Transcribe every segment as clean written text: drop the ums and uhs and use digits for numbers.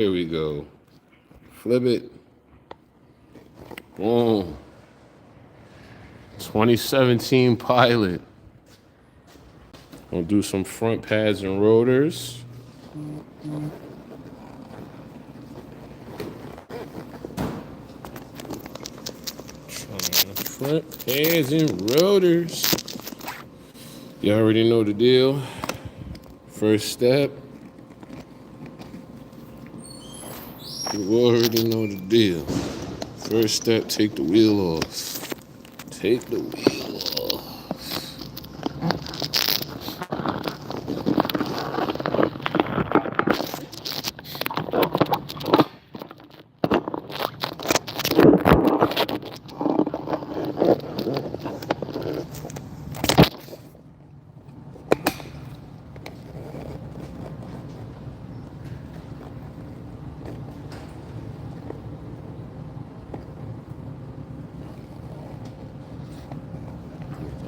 Here we go. Flip it. Boom. 2017 Pilot. Gonna do some front pads and rotors. Front pads and rotors. You already know the deal. First step. You already know the deal. First step, take the wheel off. Take the wheel off.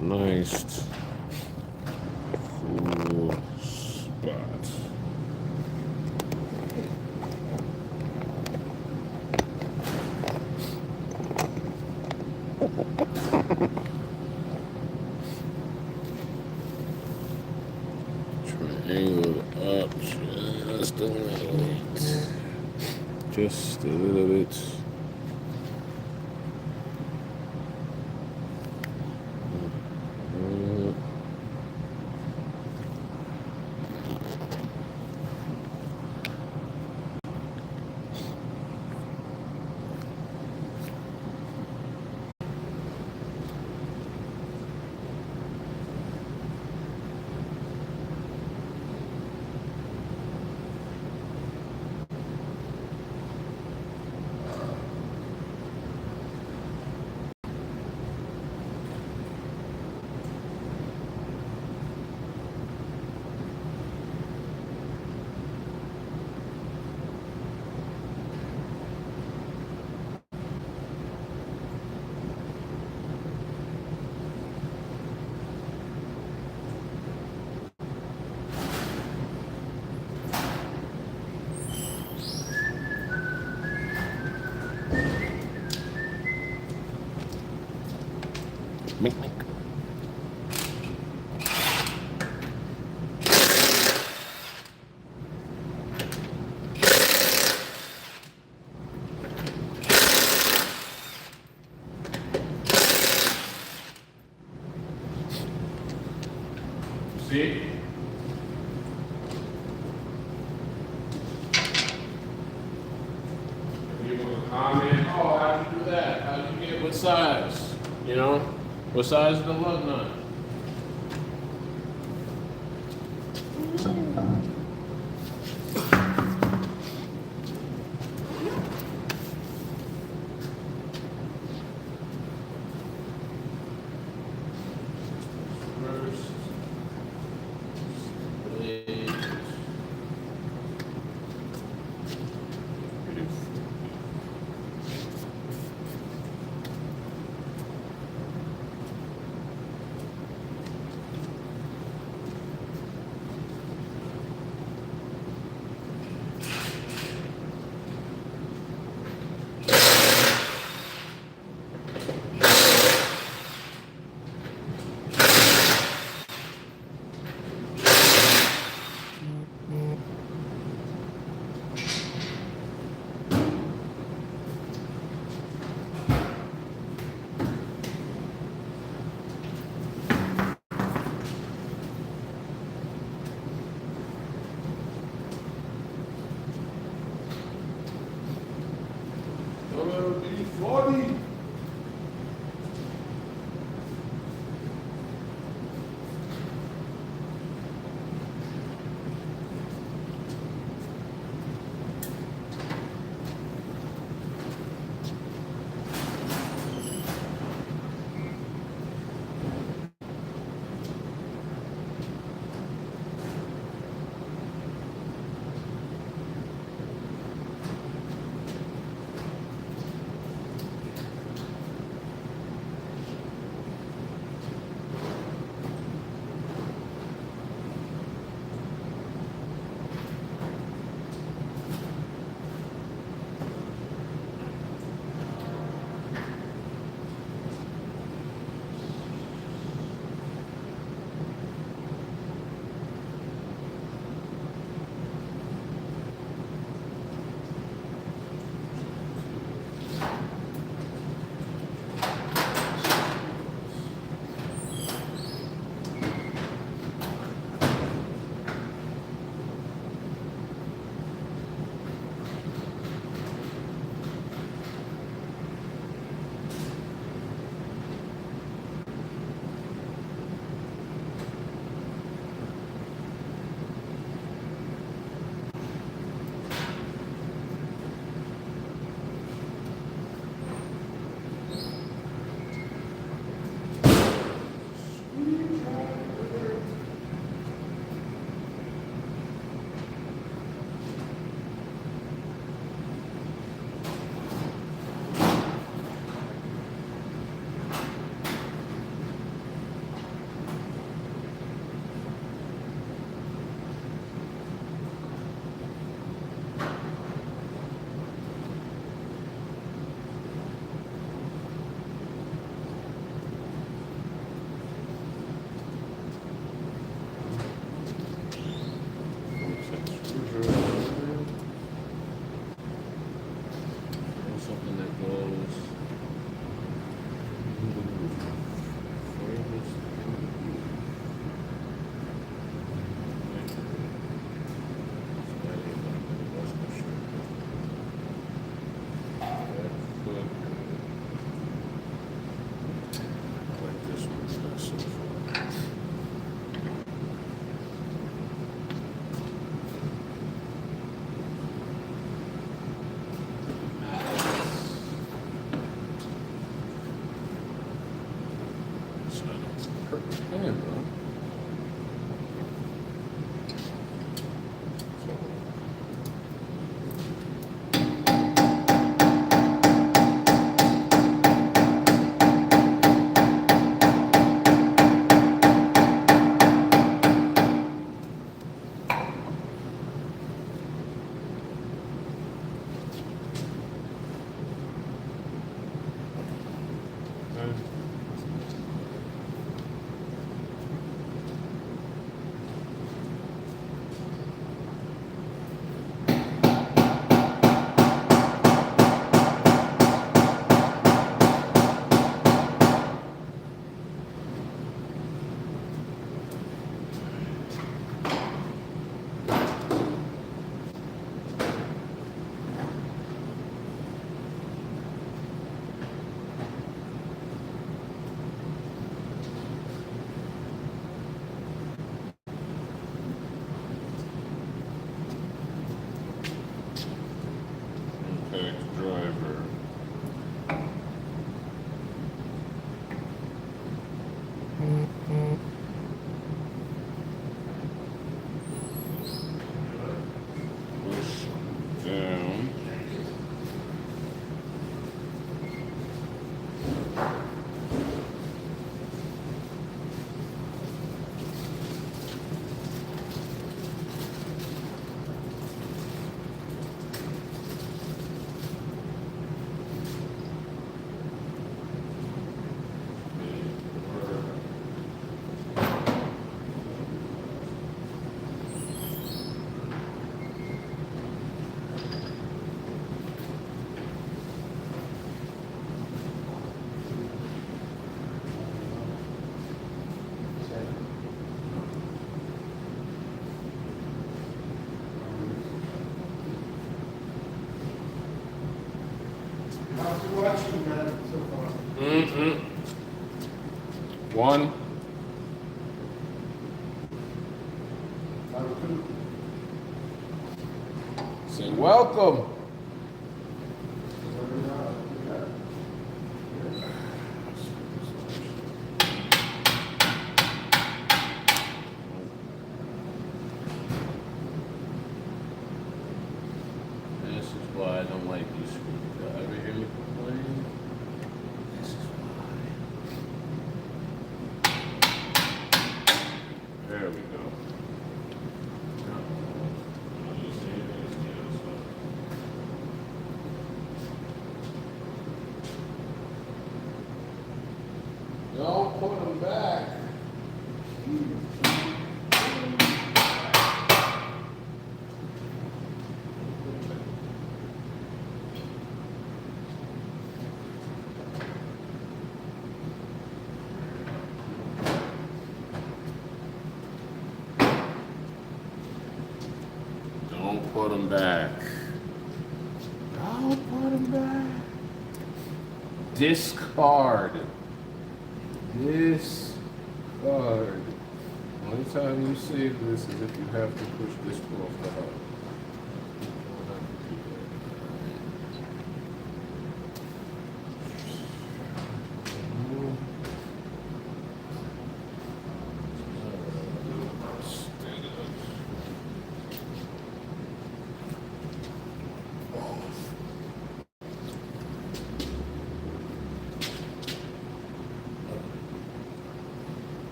Nice cool spot. Triangle up just a little bit. Just a little bit. Mink, mink. See? People will comment, oh, how'd you do that? How'd you get what size? You know? What size is the lug nut? B40. goes. Driver. Push down. One. Say welcome. This is why I don't like these screws. Ever hear me complain? This is why. There we go. Don't put them back. Don't put them back. Don't put them back. Discard. Discard. Only time you save this is if you have to push this off the hub.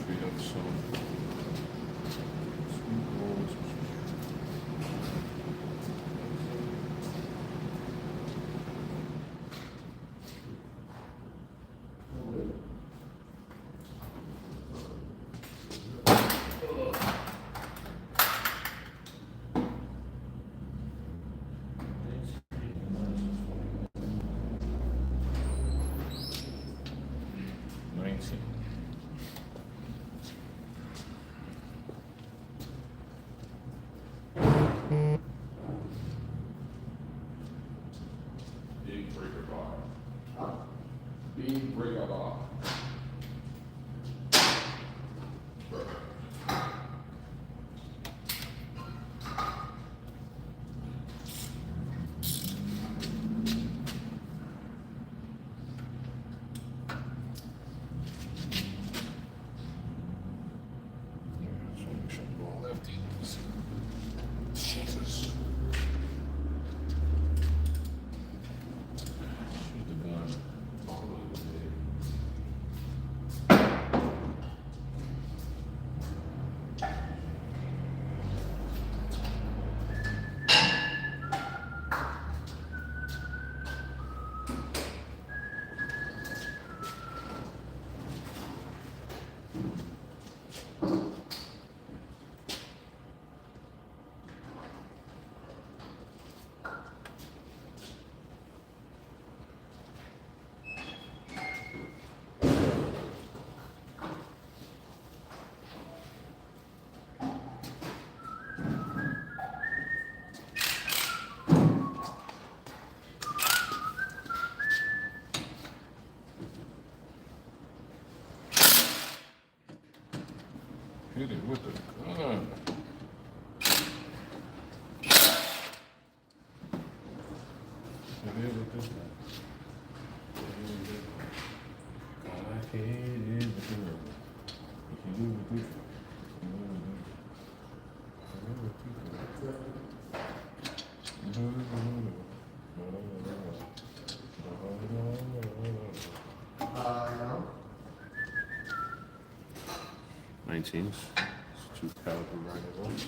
Free up some Big breaker bar. Big breaker bar. Jesus. Shoot the gun all over the head. Hit it with the gun. Hit it with this one. I hit it with the gun. You can do it with this one. 19s. It's 2 caliber rifles.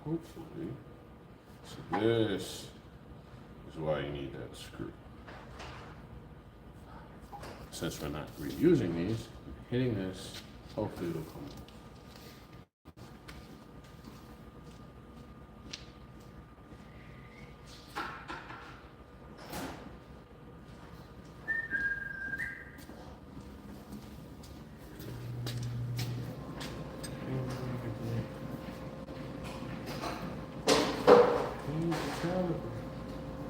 Hopefully. So this is why you need that screw. Since we're not reusing these, hitting this, hopefully it'll come off.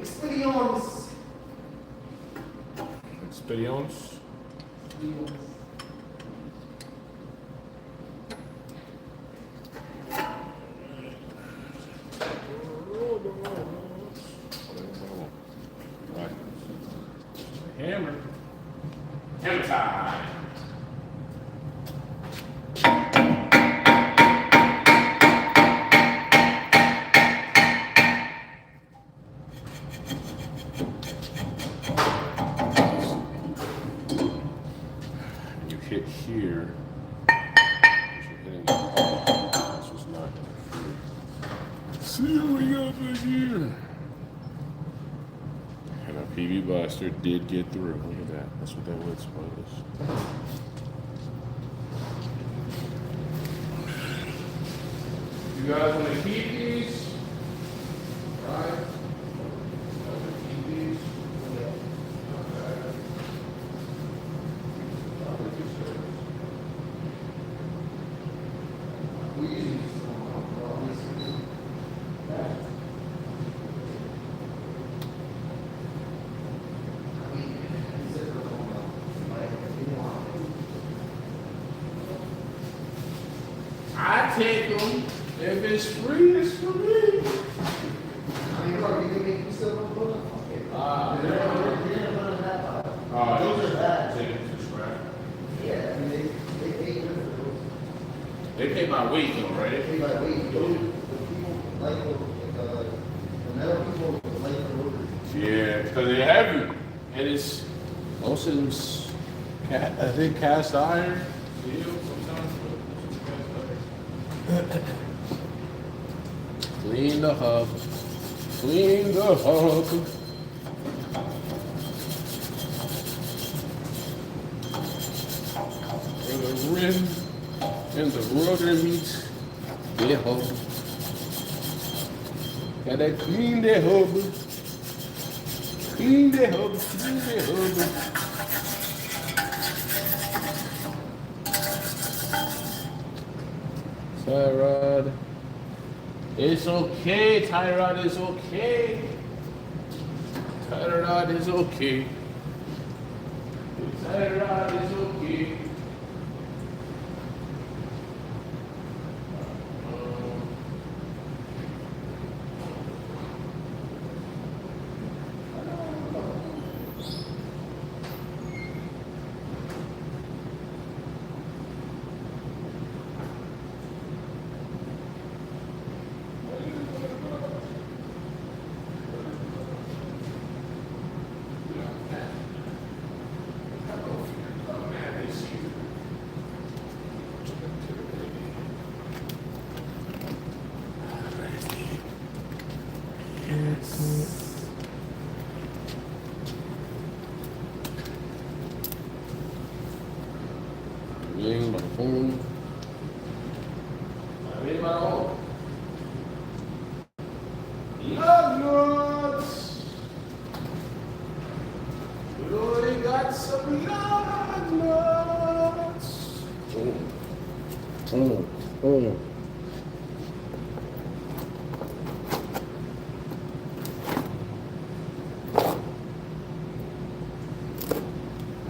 Experience. Experience. Right. Hammer. Hammer time. Hit here, you're hitting this is not going to see what we got back here. And our PB blaster did get through. Look at that. That's what that wood spot is. You guys want to keep these? Right? You guys want to keep these? I take them. If it's free, it's for me. Those are bad. Yeah, I mean, they pay by weight though, right? They pay by weight. Those people like the metal people like the rotors. Yeah, because they're heavy. And it's most of them's I think cast iron. Steel sometimes. Clean the hub. clean the hub. Where the rim and the rotor meet the hub. Gotta clean the hub. Clean the hub, clean the hub. Tyrod. It's okay, Tyrod is okay. Tyrod is okay. Tyrod is okay. Bing, bada boom. Bing, bada boom. Love nuts. We got some love nuts.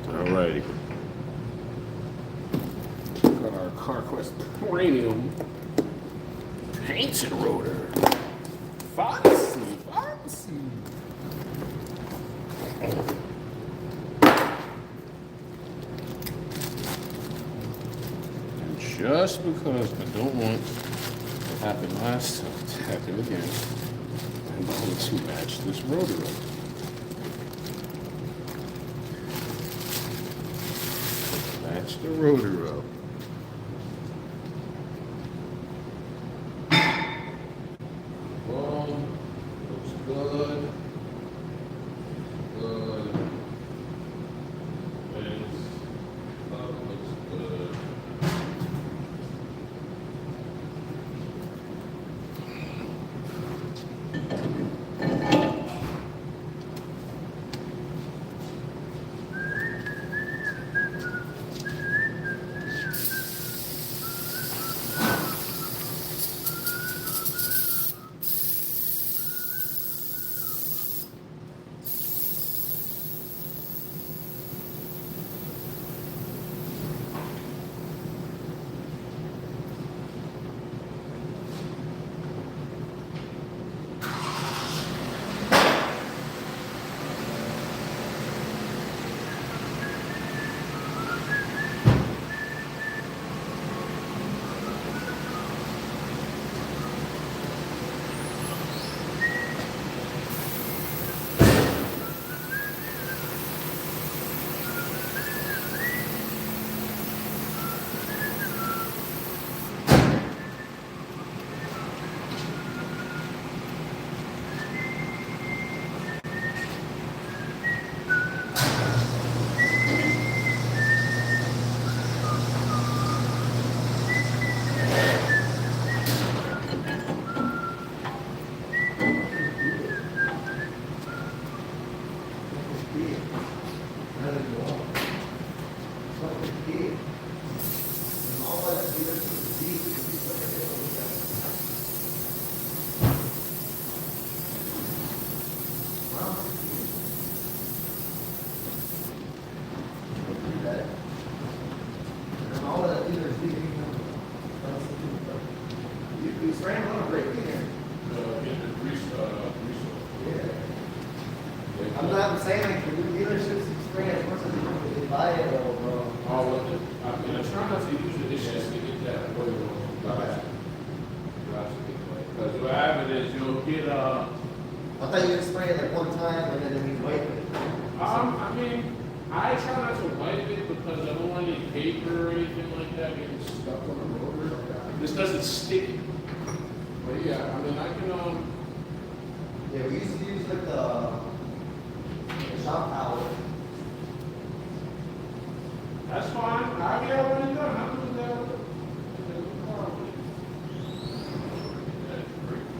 All righty. Our CarQuest Premium painted rotor. Fancy. And just because I don't want what happened last time to happen again, I'm going to match this rotor up. Match the rotor up. I'm not saying like the dealerships experience once they buy it or I mean, I try not to use it, it's just to get that oil on. Because what happens is you'll get I thought you would spray it like one time and then you wipe it. I mean, I try not to wipe it because I don't want any paper or anything like that getting stuck on the rotor. This doesn't stick. But yeah, I mean, I can Yeah, we used to use like the shop towel. That's fine. I'll be already done. I'm doing that. That's great. That's good.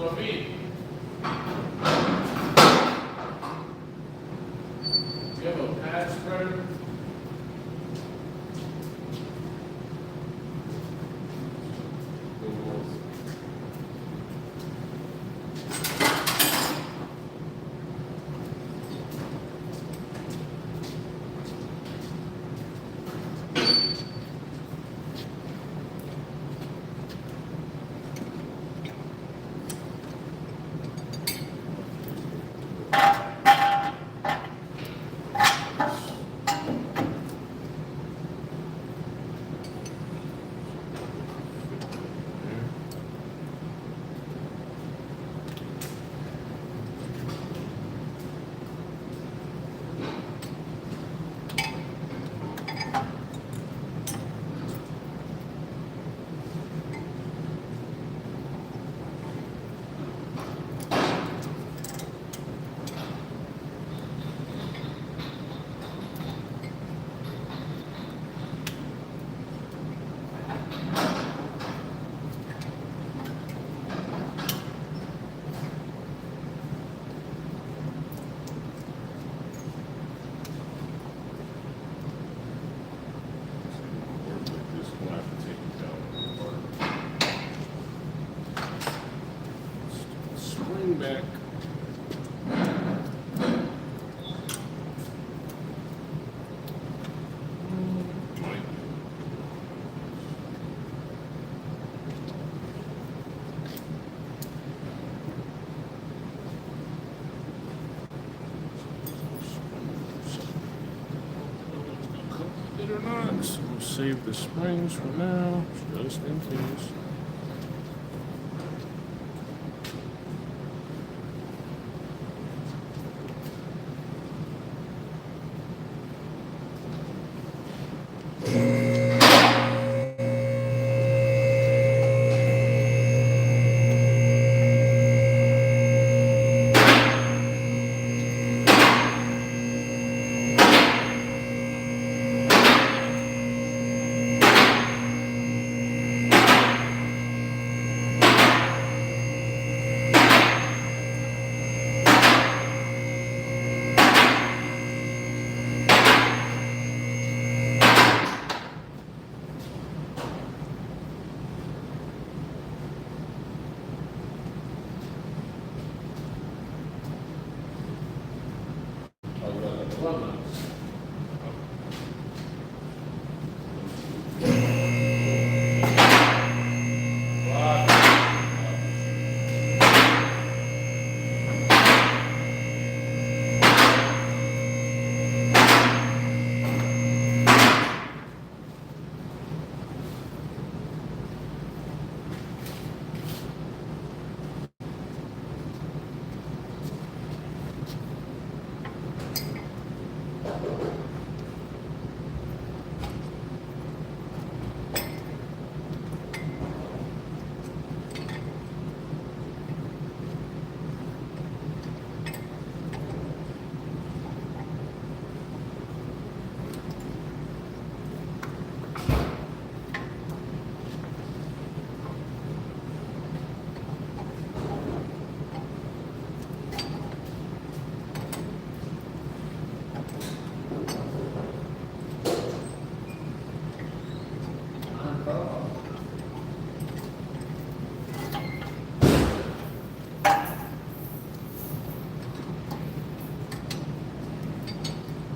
Sophie, you have a pad spreader? Spring back. Or not, so we'll save the springs for now, just in case.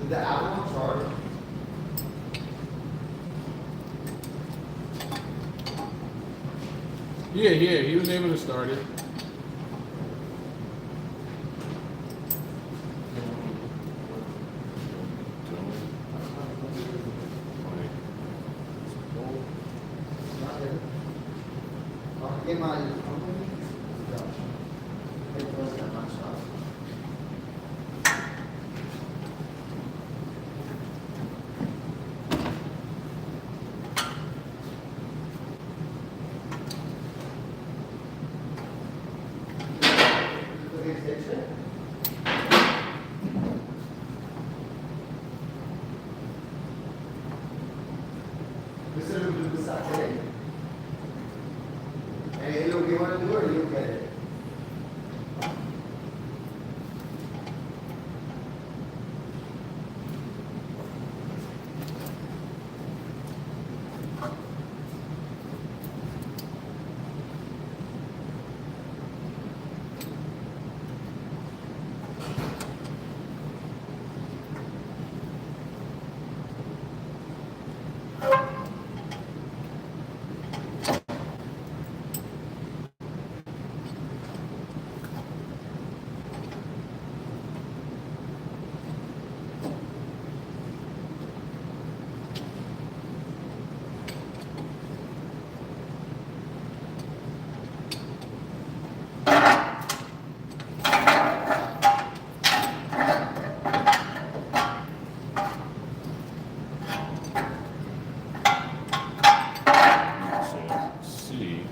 Did the Apple one charge? Yeah, he was able to start it. Get my. Hey, look, you want to do it or you get it? See.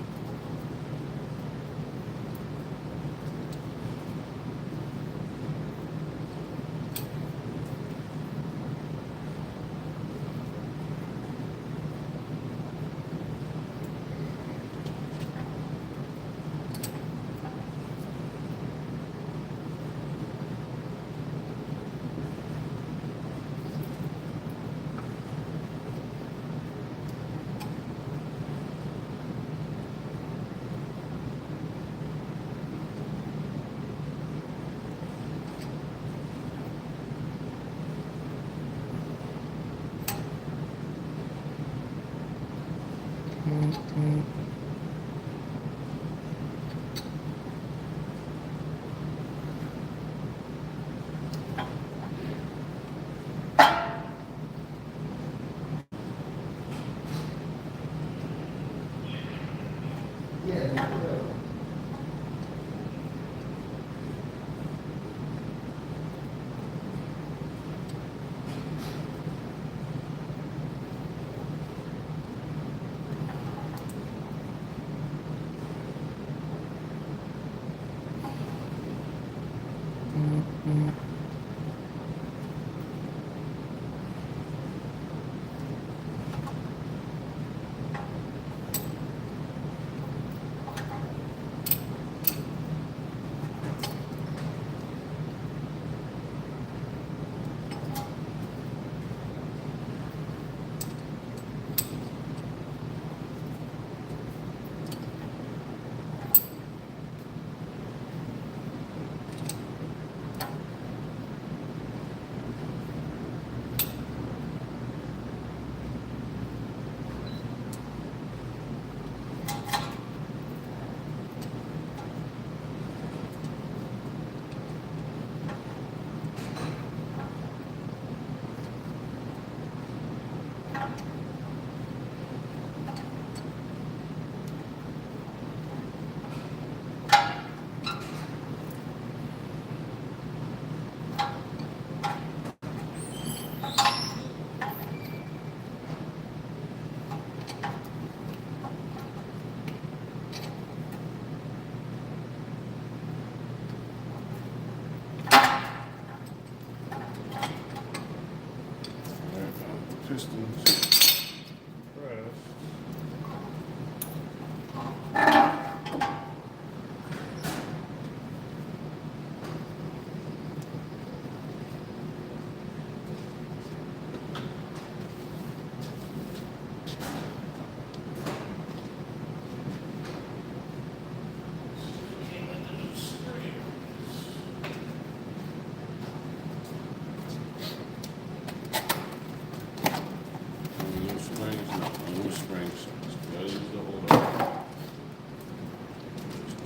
spring, so you gotta use the holder.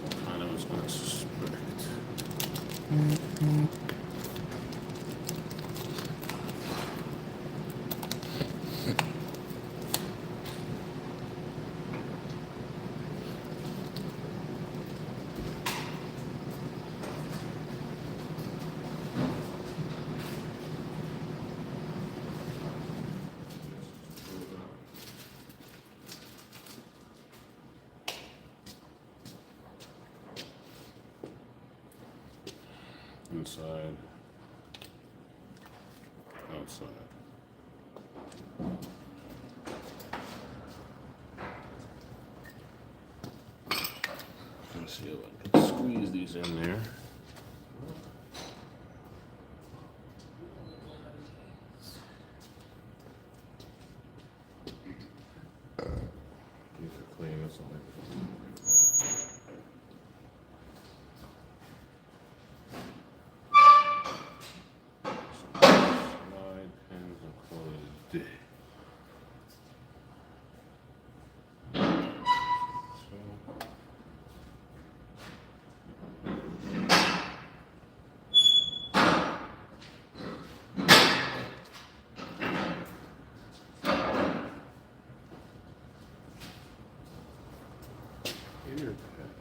What kind of is gonna suspect? Inside, outside. Let's see if I can squeeze these in there. These are clean, that's all. Slide pins and close. Ear pad.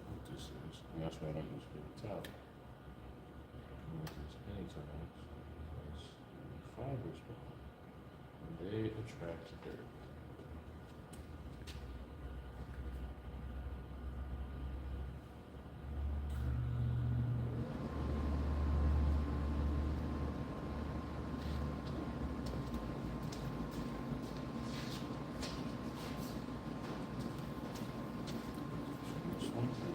What this is, and that's why I don't use paper towel. I don't use any towels because fibers bond and they attract dirt. This one, so,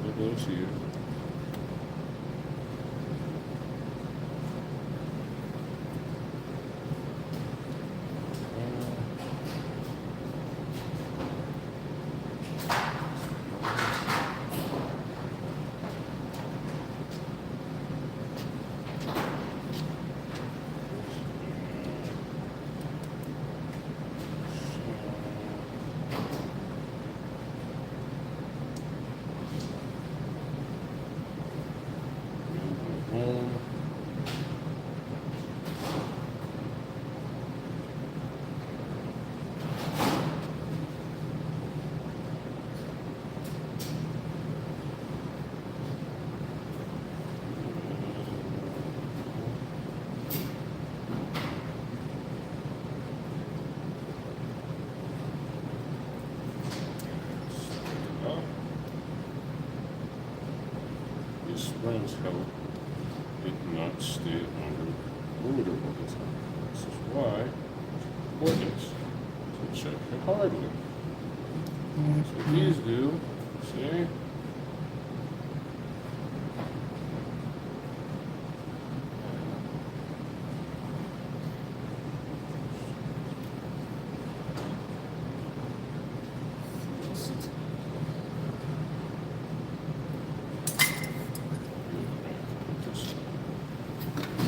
It goes here. These springs help it not stay under rotor all the time. This is why it's important to check your hardware. So these do, see?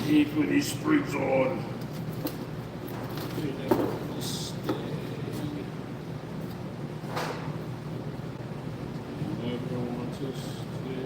Keep these springs on. Never want to stay.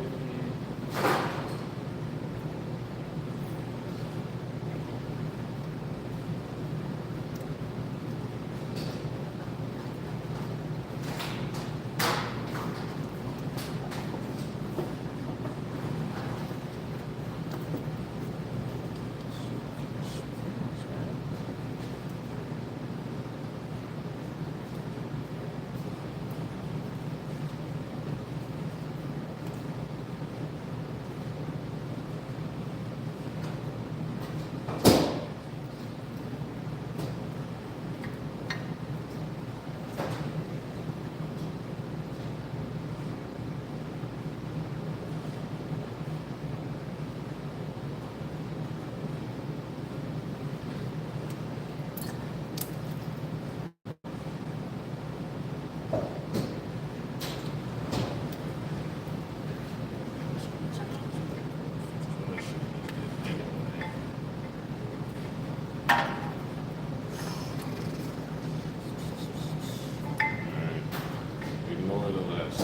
Ignore the last.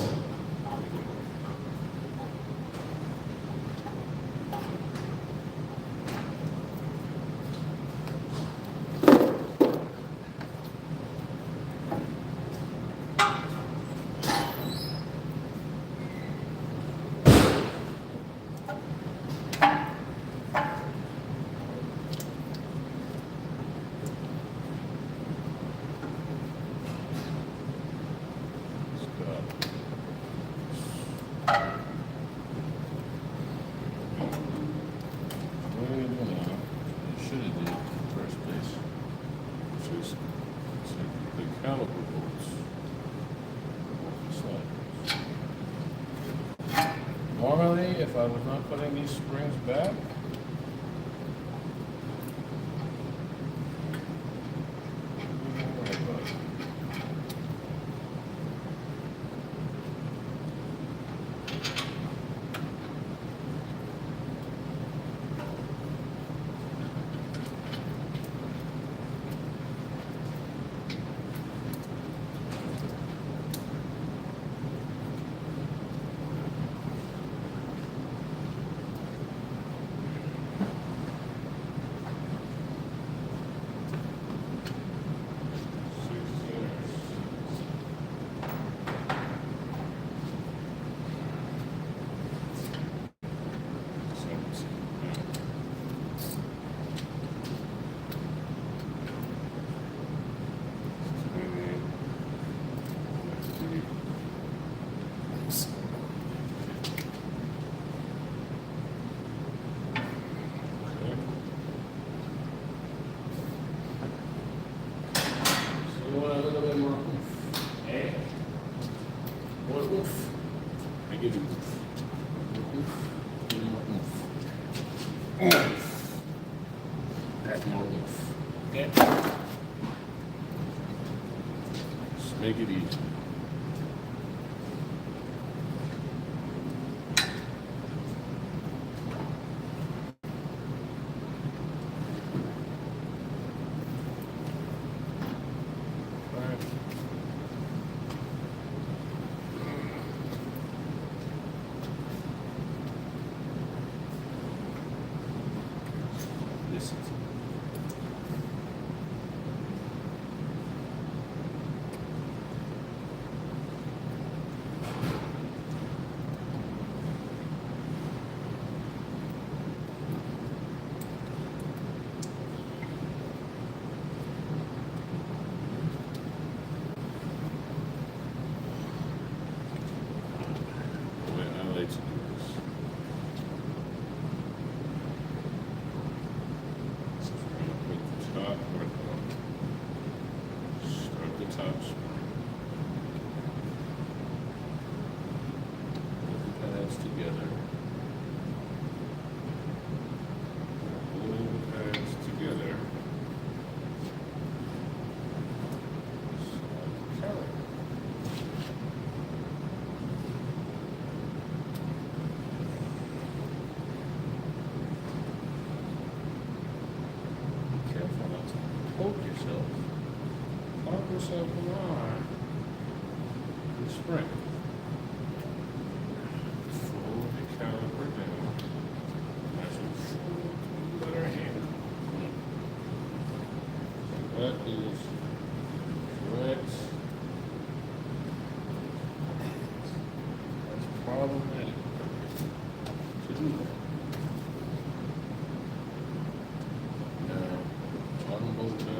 Normally, if I was not putting these springs back, Add more oomph. Okay. Just make it easy. Yourself alarm. The spring. Fold the caliper down. Nice and full letter hand. That is correct. That's problematic. To do that. Now, bottom bolt back in.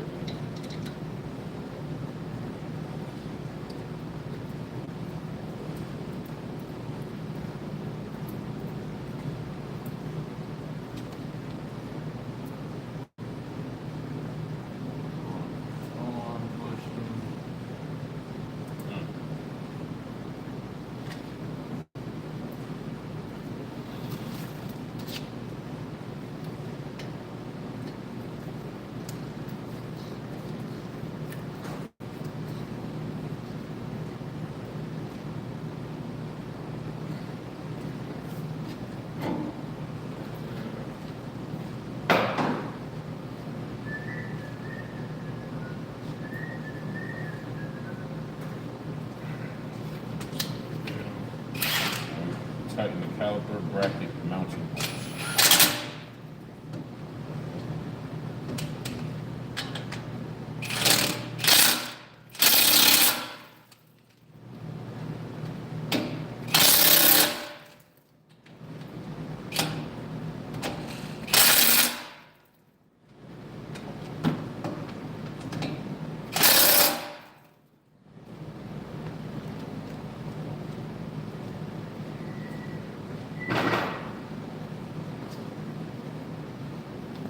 Tighten the caliper bracket mounting bolts.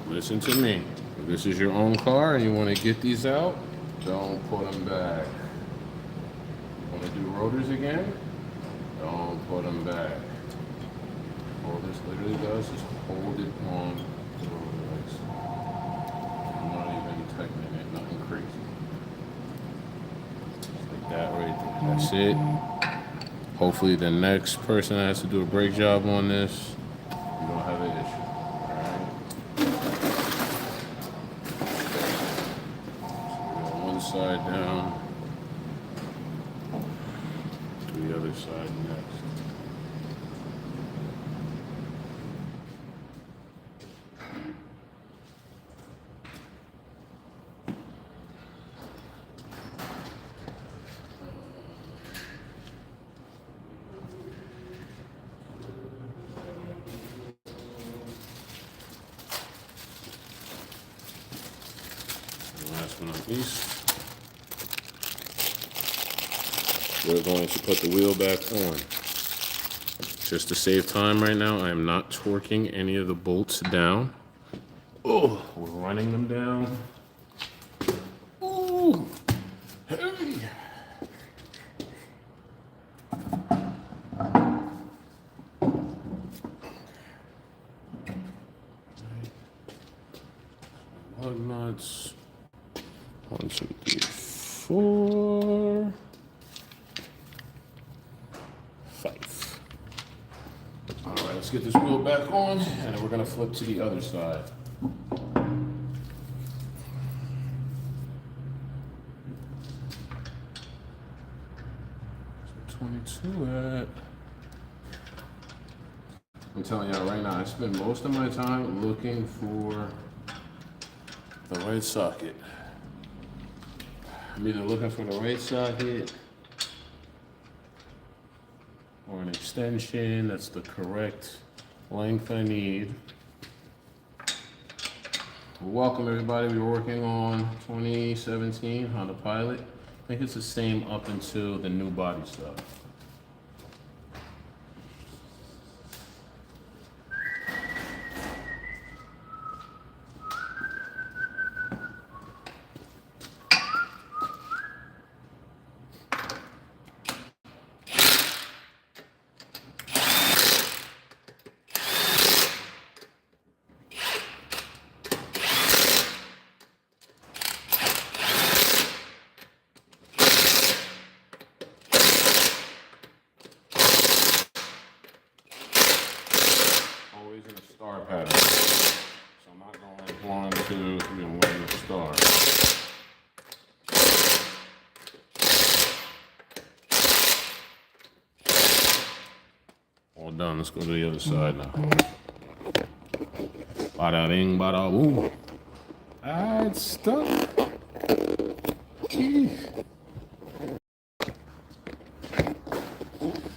Listen to me. If this is your own car and you want to get these out, don't put them back. Want to do rotors again? Don't put them back. All this literally does is hold it on the rotor legs. I'm not even tightening it, nothing crazy. Just like that right there. That's it. Hopefully the next person that has to do a brake job on this, you don't have an issue. Side down to the other side next. The last one on these. We're going to put the wheel back on. Just to save time right now, I am not torquing any of the bolts down. Oh, we're running them down. Ooh, heavy. lug nuts. 1, 2, 3, 4, 5. All right, let's get this wheel back on, and then we're gonna flip to the other side. 22 at. I'm telling y'all right now, I spend most of my time looking for the right socket. I'm either looking for the right socket or an extension that's the correct length I need. Welcome everybody, we're working on 2017 Honda Pilot. I think it's the same up until the new body stuff. Always in a star pattern. So I'm not going 1, 2, 3, and 1 in a star. All done. Let's go to the other side now. Bada bing, bada boom. Ah, it's stuck.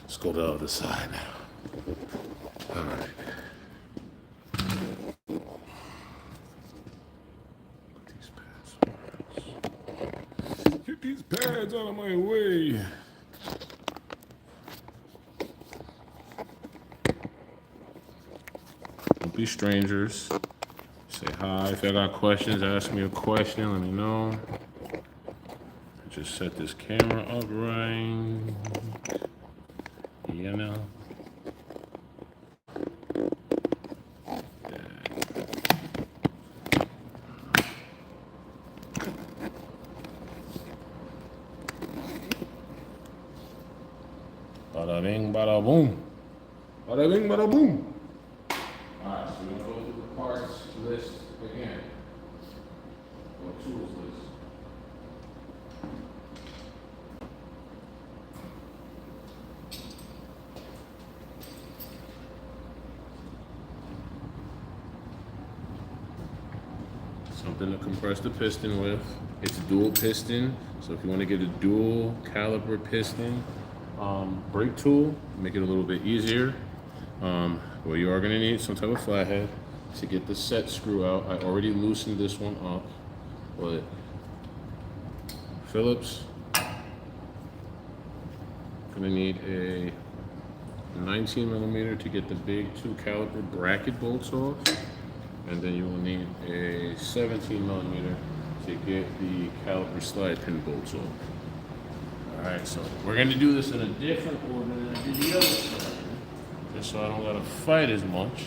Let's go to the other side now. All right. Get these pads out of my way. Don't be strangers. Say hi. If y'all got questions, ask me a question. Let me know. Just set this camera up right. You know. Bada bing, bada boom. Bada bing, bada boom. Alright, so we're gonna go through the parts list again. Or tools list. Something to compress the piston with. It's dual piston, so if you want to get a dual caliper piston brake tool, make it a little bit easier. Well, you are going to need some type of flathead to get the set screw out. I already loosened this one up, but Phillips, going to need a 19 millimeter to get the big 2 caliper bracket bolts off. And then you will need a 17 millimeter to get the caliper slide pin bolts off. Alright, so we're going to do this in a different order than I did the other side, just so I don't gotta fight as much.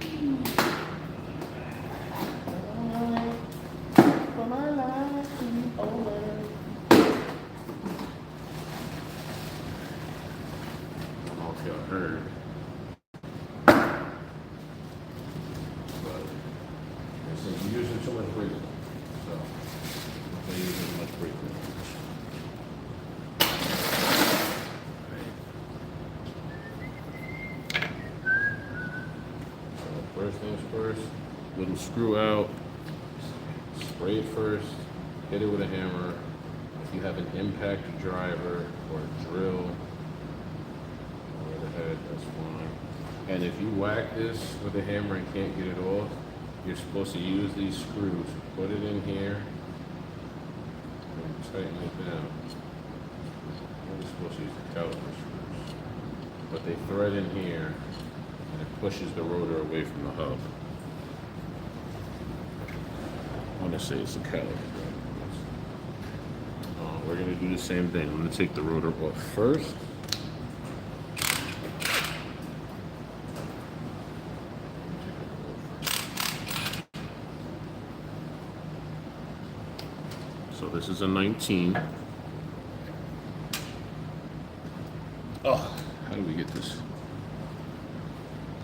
I don't know if y'all heard. You're using too much brake, so I'm not using as much brake. So first things first, little screw out, spray it first, hit it with a hammer. If you have an impact driver or a drill, go right ahead, that's fine. And if you whack this with a hammer and can't get it off, you're supposed to use these screws. Put it in here and tighten it down. You're supposed to use the caliper screws. But they thread in here and it pushes the rotor away from the hub. I want to say it's a caliper. We're going to do the same thing. I'm going to take the rotor off first. So this is a 19. Oh, how do we get this?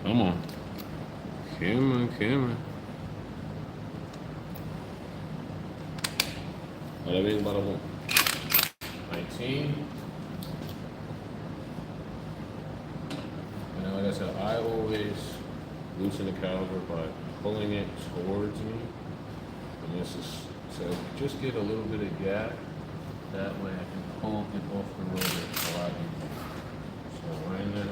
Come on. Come on, come on. Bada bing, bada boom. 19. And then, like I said, I always loosen the caliper by pulling it towards me. And this is, so just get a little bit of gap. That way I can pull it off the rotor a lot easier. So right now.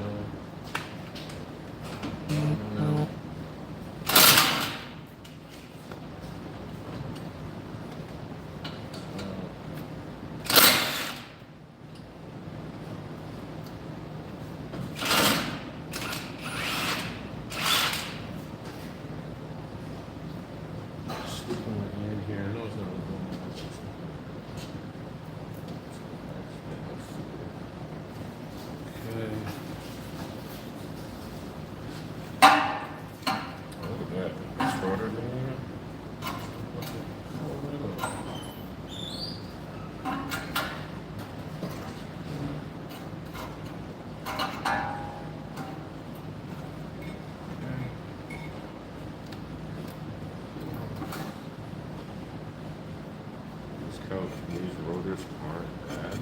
These rotors aren't bad.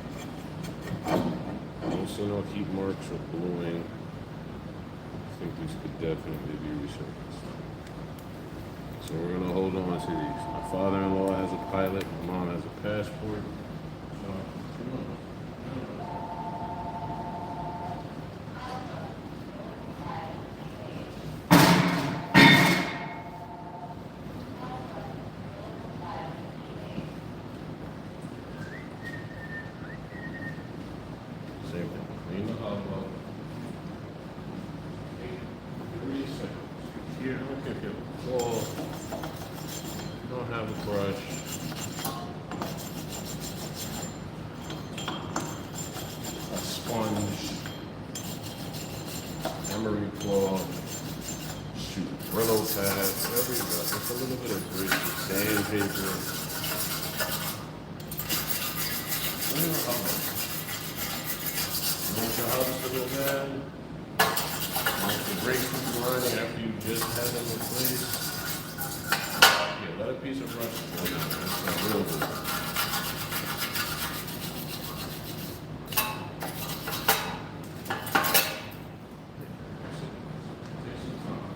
I don't see no heat marks or bluing. I think these could definitely be resurfaced. So we're gonna hold on to these. My father-in-law has a pilot, my mom has a passport. So, same thing. Clean the hub up. 3 seconds. Here, okay, here. Well, don't have a brush. A sponge. Emery cloth. Shoot, Brillo pad. Whatever you got. Just a little bit of grit. Sandpaper. Clean the hub up. Once your hub's a little bad, once the brakes keep running after you just had them replaced, yeah, let a piece of rust go down. That's not real good. Take some time.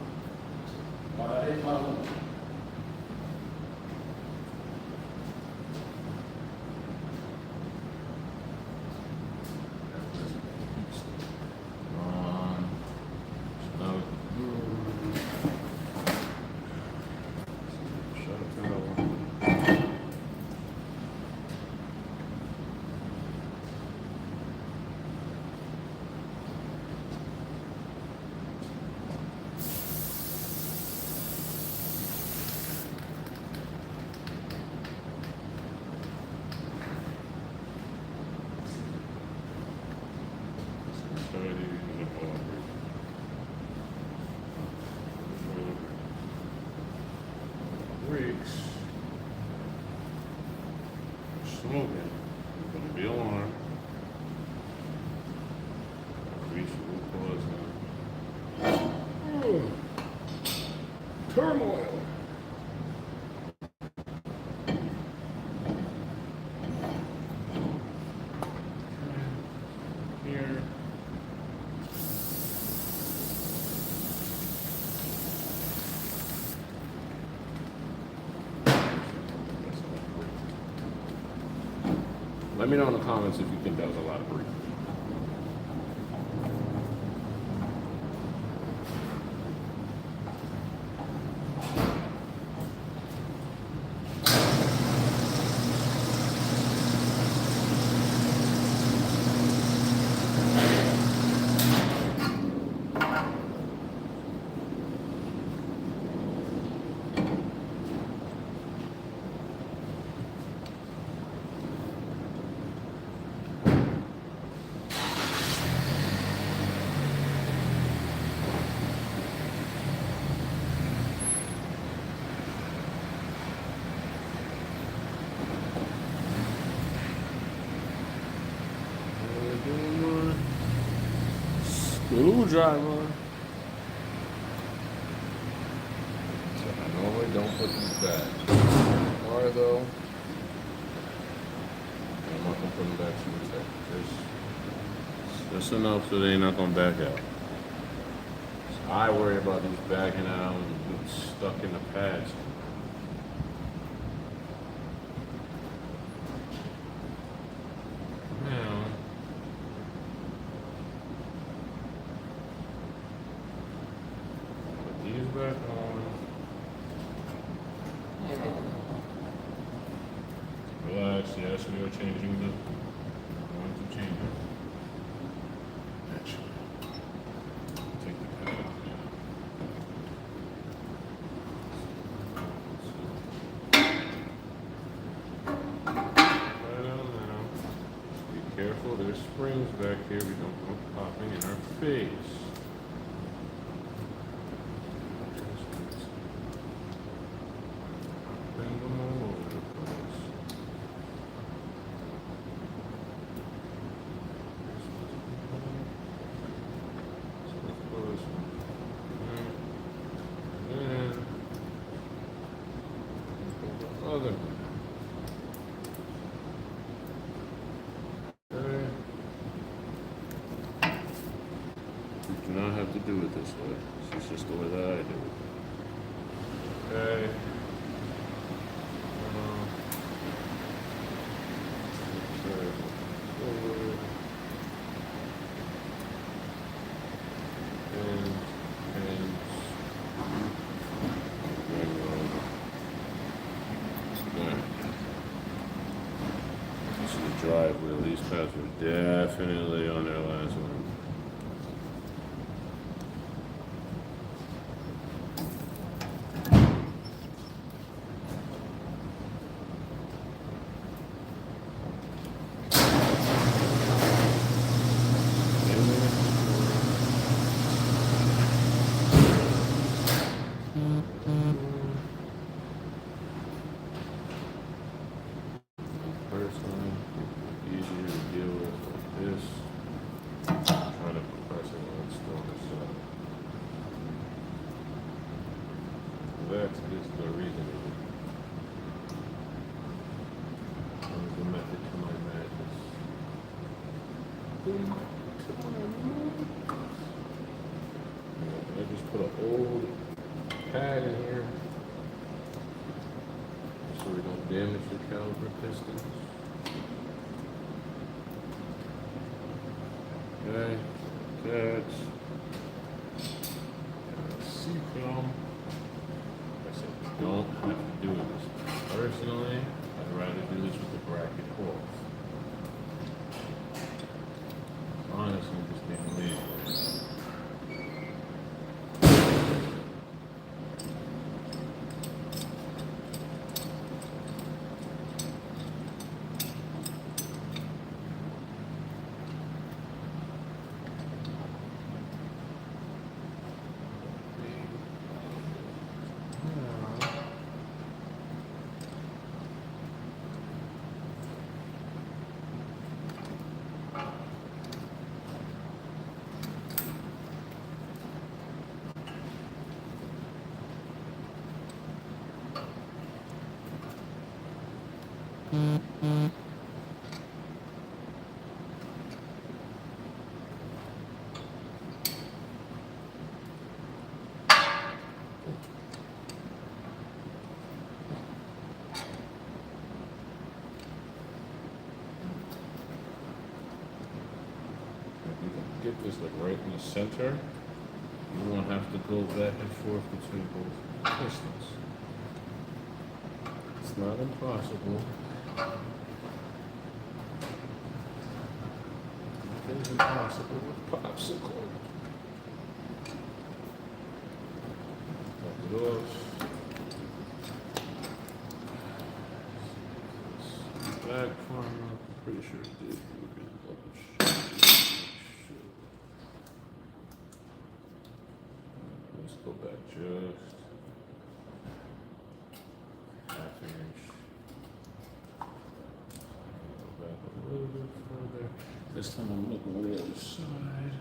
Brakes. Smoking. Gonna be alarm. Reach the root cause now. Turmoil. Here. Let me know in the comments if you think that was a lot of breathing. Screwdriver. So I normally don't put these back. Or though, I'm not gonna put them back too tight. Just enough so they're not gonna back out. So I worry about these backing out and getting stuck in the pads. Now, put these back on. Relax, yes, we are changing the. I'm going to change it. Actually, take the pad off now. Right on now. Be careful, there's springs back here. We don't want popping in our face. Bring them all over the place. So let's pull this one. And then pull the other one. Okay. You do not have to do it this way. This is just the way that I do it. Okay. Forward. And bring it over. There. This is the drive wheel. These pads were definitely on their last one. Personally, easier to deal with like this. Trying to compress it when it's still on the side. That is the reasoning. That is the method to my madness. I just put an old pad in here so we don't damage the caliper pistons. Okay, cats. C-film. I said we don't have to do this. Personally, I'd rather do this with the bracket holes. Honestly, just being lazy. Get this like right in the center. You won't have to go back and forth between both pistons. It's not impossible. Nothing's impossible with popsicle. Pop it off. Back corner. I'm pretty sure it did. Let's go back just half an inch. Go back a little bit further. This time I'm looking on the other side.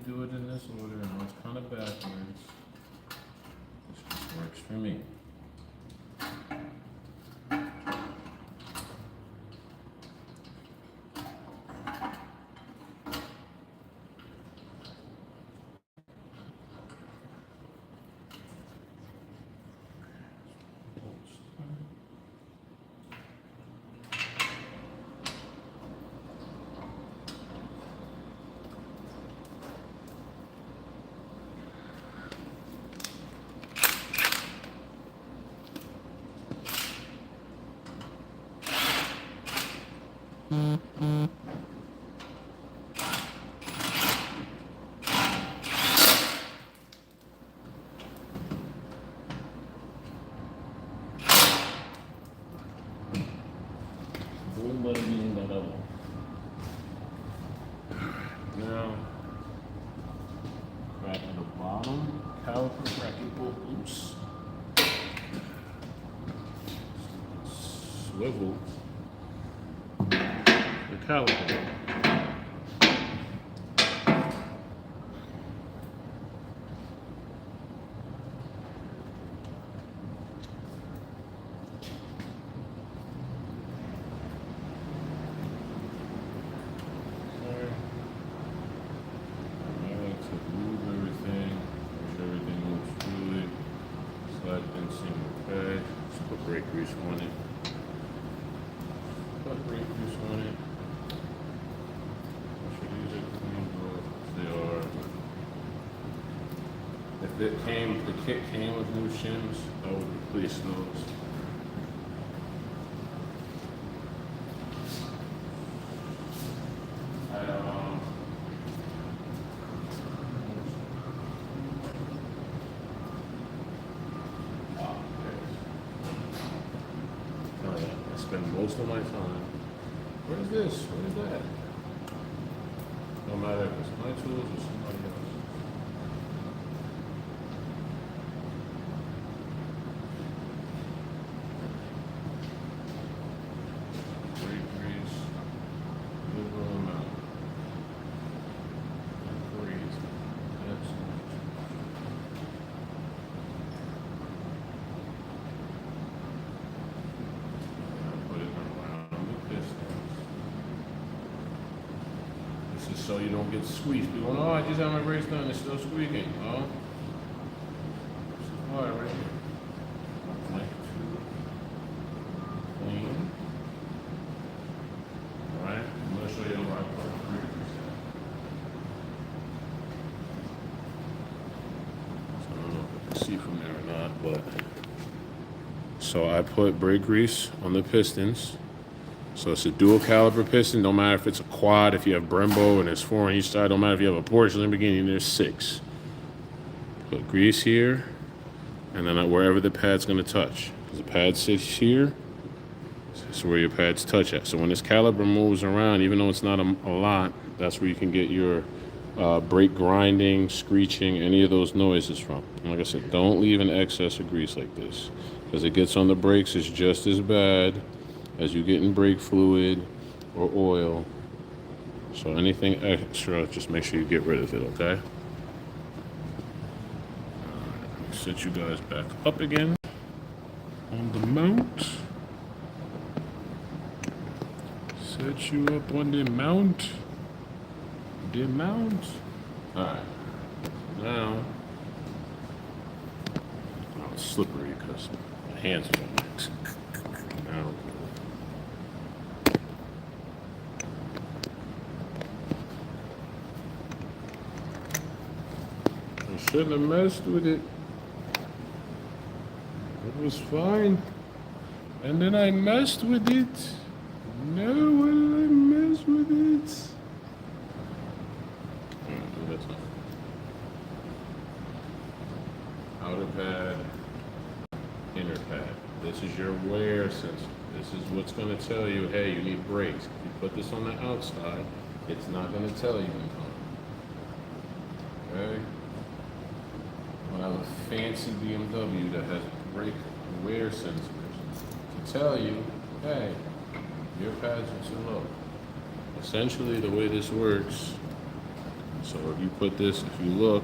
Do it in this order. I know it's kind of backwards. This just works for me. Now, back to the bottom, caliper bracket bolt loose. Swivel the caliper. Brake grease on it. Put brake grease on it. I should use it clean. They are. If the kit came with new shims, I would replace those. Spend most of my time. What is this? What is that? No matter if it's my tools or somebody else. Brake grease, liberal amount. Grease. Excellent. So you don't get squeezed. People go, oh, I just have my brakes done, it's still squeaking. Oh, this is why right here. Like to clean. All right, I'm going to show you how I put the brake grease in. So I don't know if you can see from there or not, but so I put brake grease on the pistons. So it's a dual caliber piston. Don't matter if it's a quad, if you have Brembo and there's 4 on each side. Don't matter if you have a Porsche Lamborghini and there's 6. Put grease here, and then wherever the pad's gonna touch. Because the pad sits here, this is where your pads touch at. So when this caliper moves around, even though it's not a lot, that's where you can get your brake grinding, screeching, any of those noises from. And like I said, don't leave an excess of grease like this. Because it gets on the brakes, it's just as bad as you get in brake fluid or oil. So anything extra, just make sure you get rid of it, okay? Set you guys back up again on the mount. Set you up on the mount. The mount. Alright. Now, oh, it's slippery because my hands are on it. Now, shouldn't have messed with it. It was fine. And then I messed with it. No, why did I mess with it? it to them. Outer pad, inner pad. This is your wear sensor. This is what's going to tell you, hey, you need brakes. If you put this on the outside, it's not going to tell you anything. Okay? I have a fancy BMW that has brake wear sensors to tell you, hey, your pads are too low. Essentially, the way this works, so if you put this, if you look,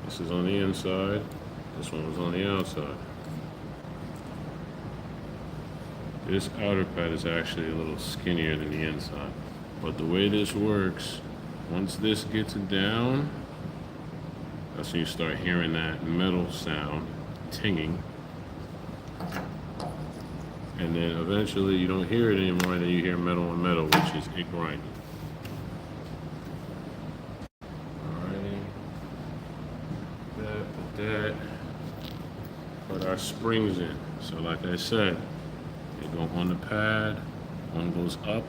this is on the inside, this one was on the outside. This outer pad is actually a little skinnier than the inside. But the way this works, once this gets down, that's when you start hearing that metal sound, tinging. And then eventually you don't hear it anymore, and then you hear metal on metal, which is it grinding. Alrighty. Put put our springs in. So like I said, they go on the pad, one goes up,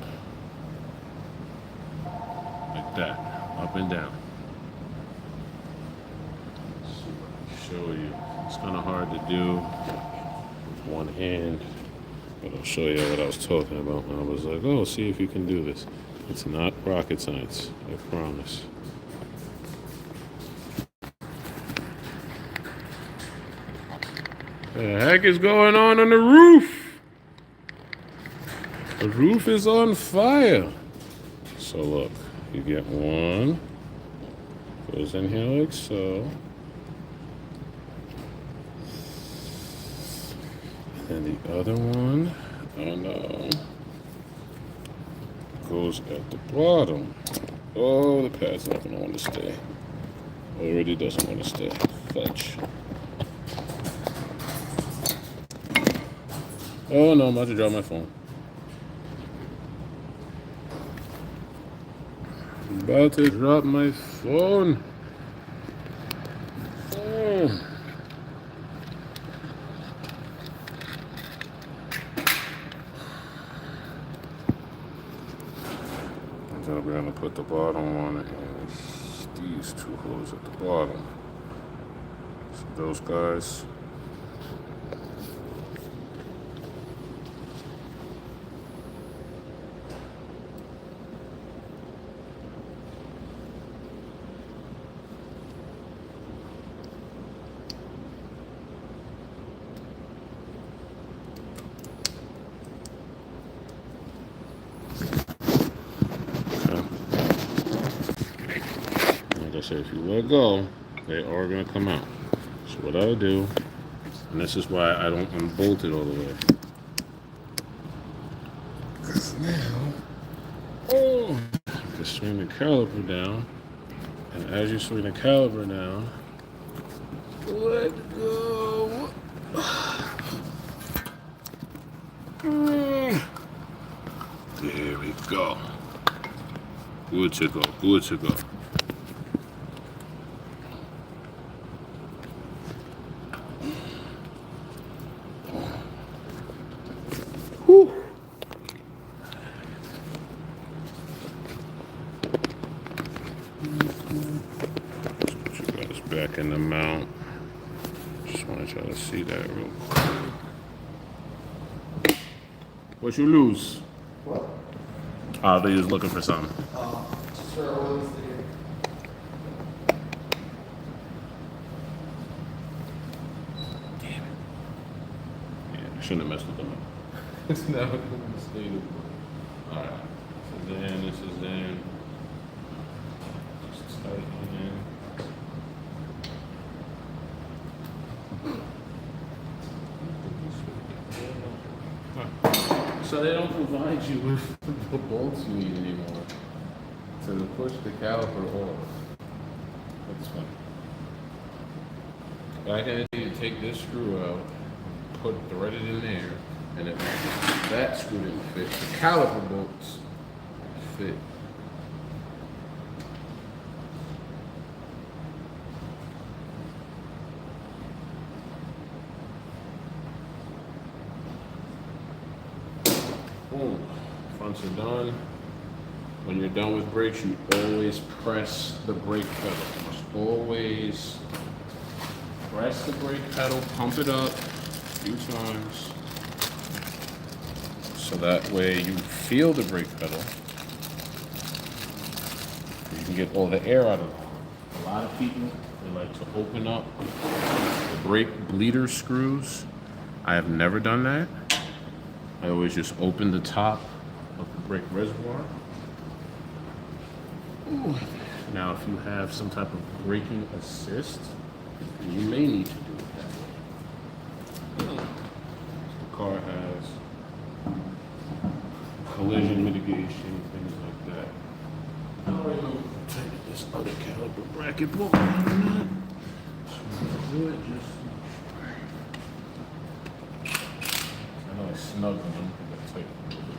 like that, up and down. Show you. It's kind of hard to do with one hand, but I'll show you what I was talking about when I was like, oh, see if you can do this. It's not rocket science, I promise. What the heck is going on the roof? The roof is on fire. So look, you get one, goes in here like so. And the other one, oh no, goes at the bottom. Oh, the pad's not gonna want to stay. Already doesn't want to stay. Fudge. Oh no, I'm about to drop my phone. I'm about to drop my phone. Oh. Then we're gonna put the bottom on it, and these two holes at the bottom. So those guys. So if you let go, they are going to come out. So what I'll do, and this is why I don't unbolt it all the way. Because now, oh, you can swing the caliper down, and as you swing the caliper down, let go. There we go. Good to go, good to go. Back in the mount. Just want y'all to see that real quick. What you lose? What? Oh, they was looking for something. Sure, what was the... Damn it. Yeah, I shouldn't have messed with them. It's never going to stay the alright. This is in, this is in. Just tighten in. So they don't provide you with the bolts you need anymore to push the caliper off. That's funny. Back in the day, you take this screw out, thread it in there, and if that screw didn't fit, the caliper bolts fit. Boom. Fronts are done. when you're done with brakes, you always press the brake pedal. You must always press the brake pedal, pump it up a few times. So that way you feel the brake pedal. You can get all the air out of it. A lot of people, they like to open up the brake bleeder screws. I have never done that. I always just open the top of the brake reservoir. Ooh. Now, if you have some type of braking assist, you may need to do it that way. The car has collision mitigation, things like that. I don't really know if this other caliper bracket broke or not. So I'm gonna do it just. I know I snugged them, I tighten them a little bit.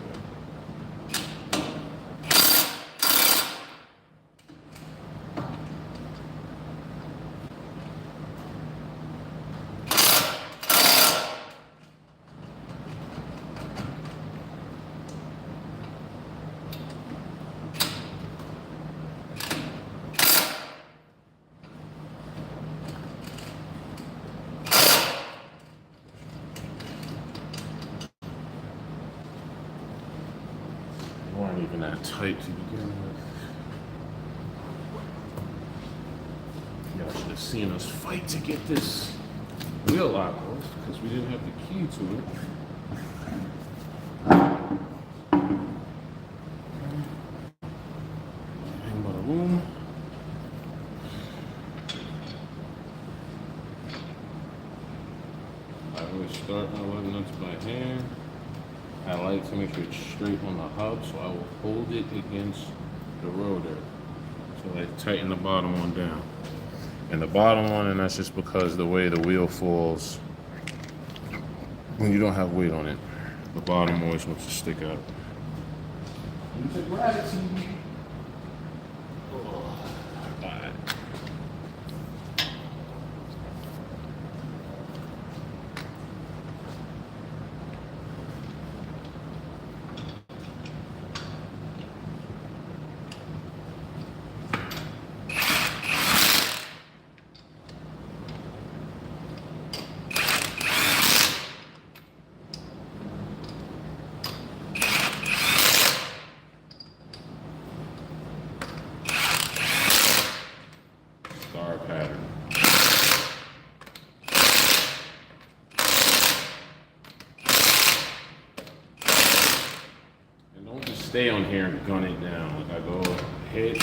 Weren't even that tight to begin with. Y'all should have seen us fight to get this wheel lock off because we didn't have the key to it. Bang, bada, boom. I always start my lug nuts by hand. I like to make sure it's straight on the hub, so I will hold it against the rotor. So I tighten the bottom one down. And the bottom one, and that's just because the way the wheel falls when you don't have weight on it, the bottom always wants to stick out. Use the gravity. Oh, bye. Star pattern. And don't just stay on here and gun it down. Like I go hit,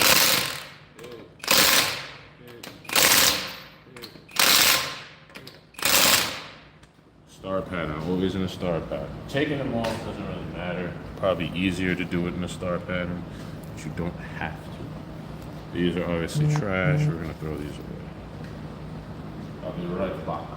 star pattern, always in a star pattern. Taking them off doesn't really matter. Probably easier to do it in a star pattern, but you don't have to. These are obviously trash. We're gonna throw these away. I'll be right back.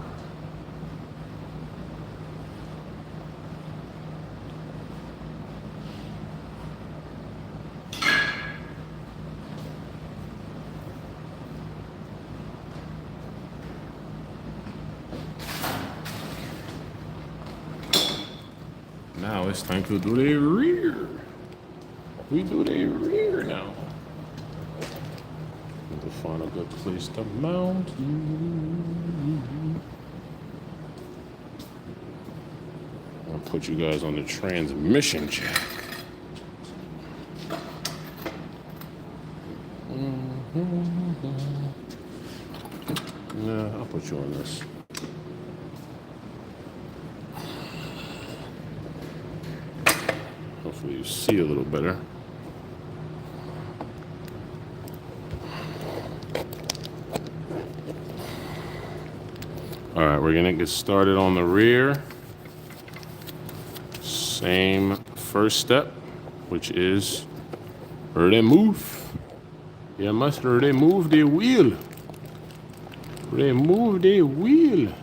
Now it's time to do the rear. We do the rear now. To find a good place to mount you. I'll put you guys on the transmission jack. Nah, I'll put you on this. Hopefully you see a little better. All right, we're gonna get started on the rear. Same first step, which is remove. You must remove the wheel. Remove the wheel.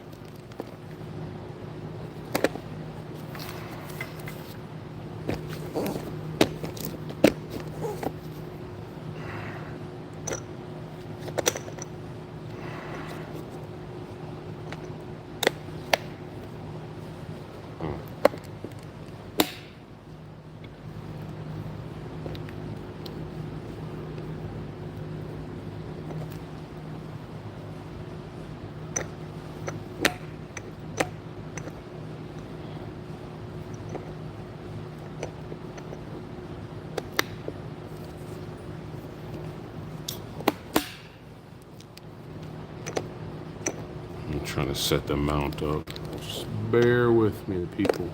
I'm trying to set the mount up. Just bear with me, people.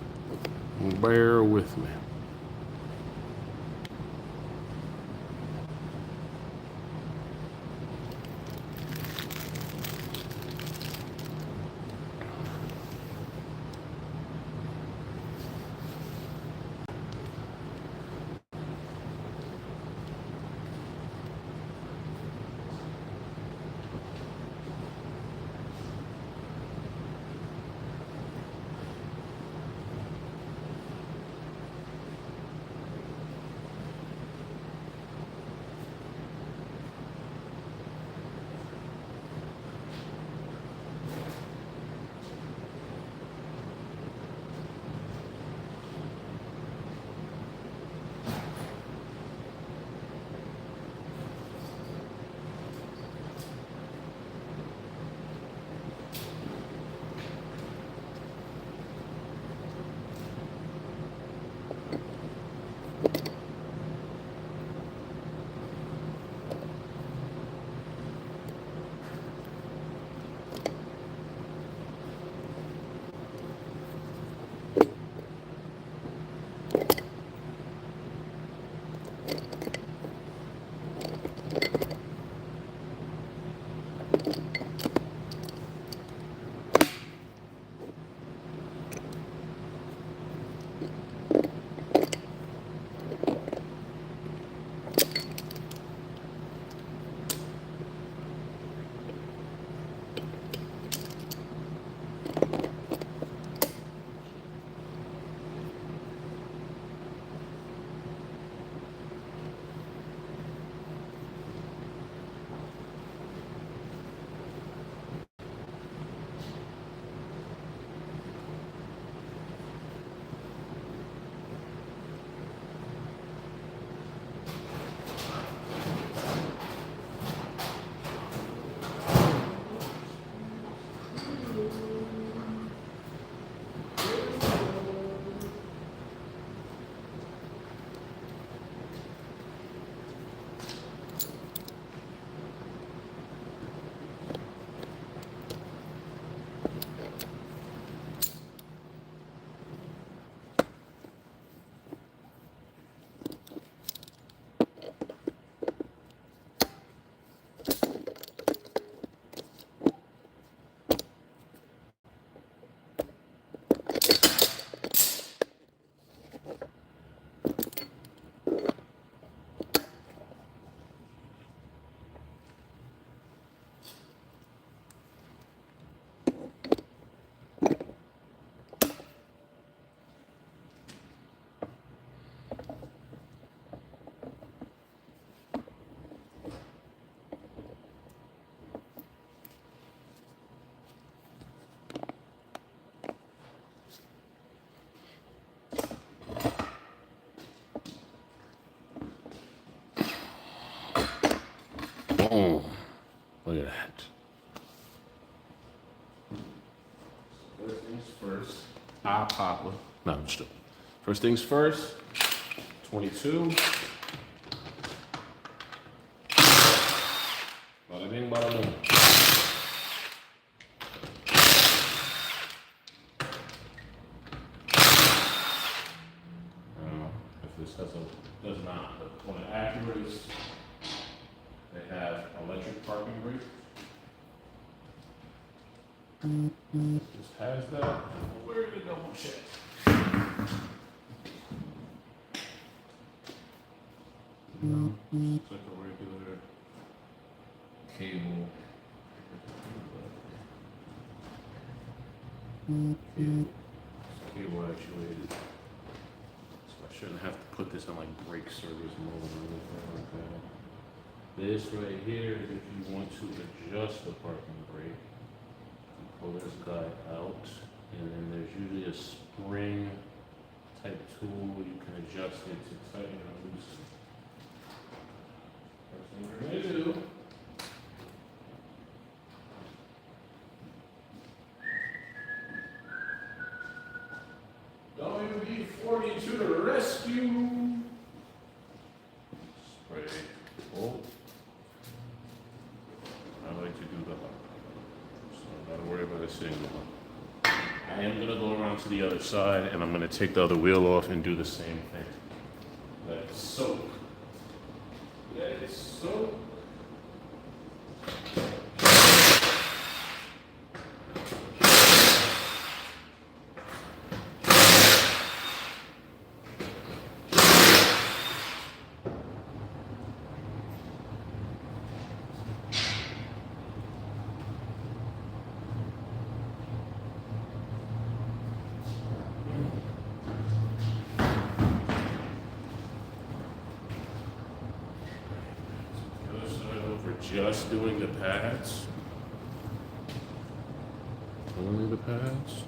Bear with me. Oh, look at that. First things first. Papa. No, I'm just joking. First things first. 22. Bada bing, bada boom. I don't know if this does not, but one of the Acuras, they have electric parking brake. This has that. Where did the double check? No, it's like a regular cable. Cable actuated. So I shouldn't have to put this on like brake service mode or anything like that. This right here is if you want to adjust the parking brake. You pull this guy out, and then there's usually a spring type tool you can adjust it to tighten or loosen. First thing we're gonna do. WD-40 to the rescue. Spray. Oh. I like to do the hot. So I gotta worry about the signal. I am gonna go around to the other side and I'm gonna take the other wheel off and do the same thing. Let it soak. Let it soak. Just doing the pads. Only the pads.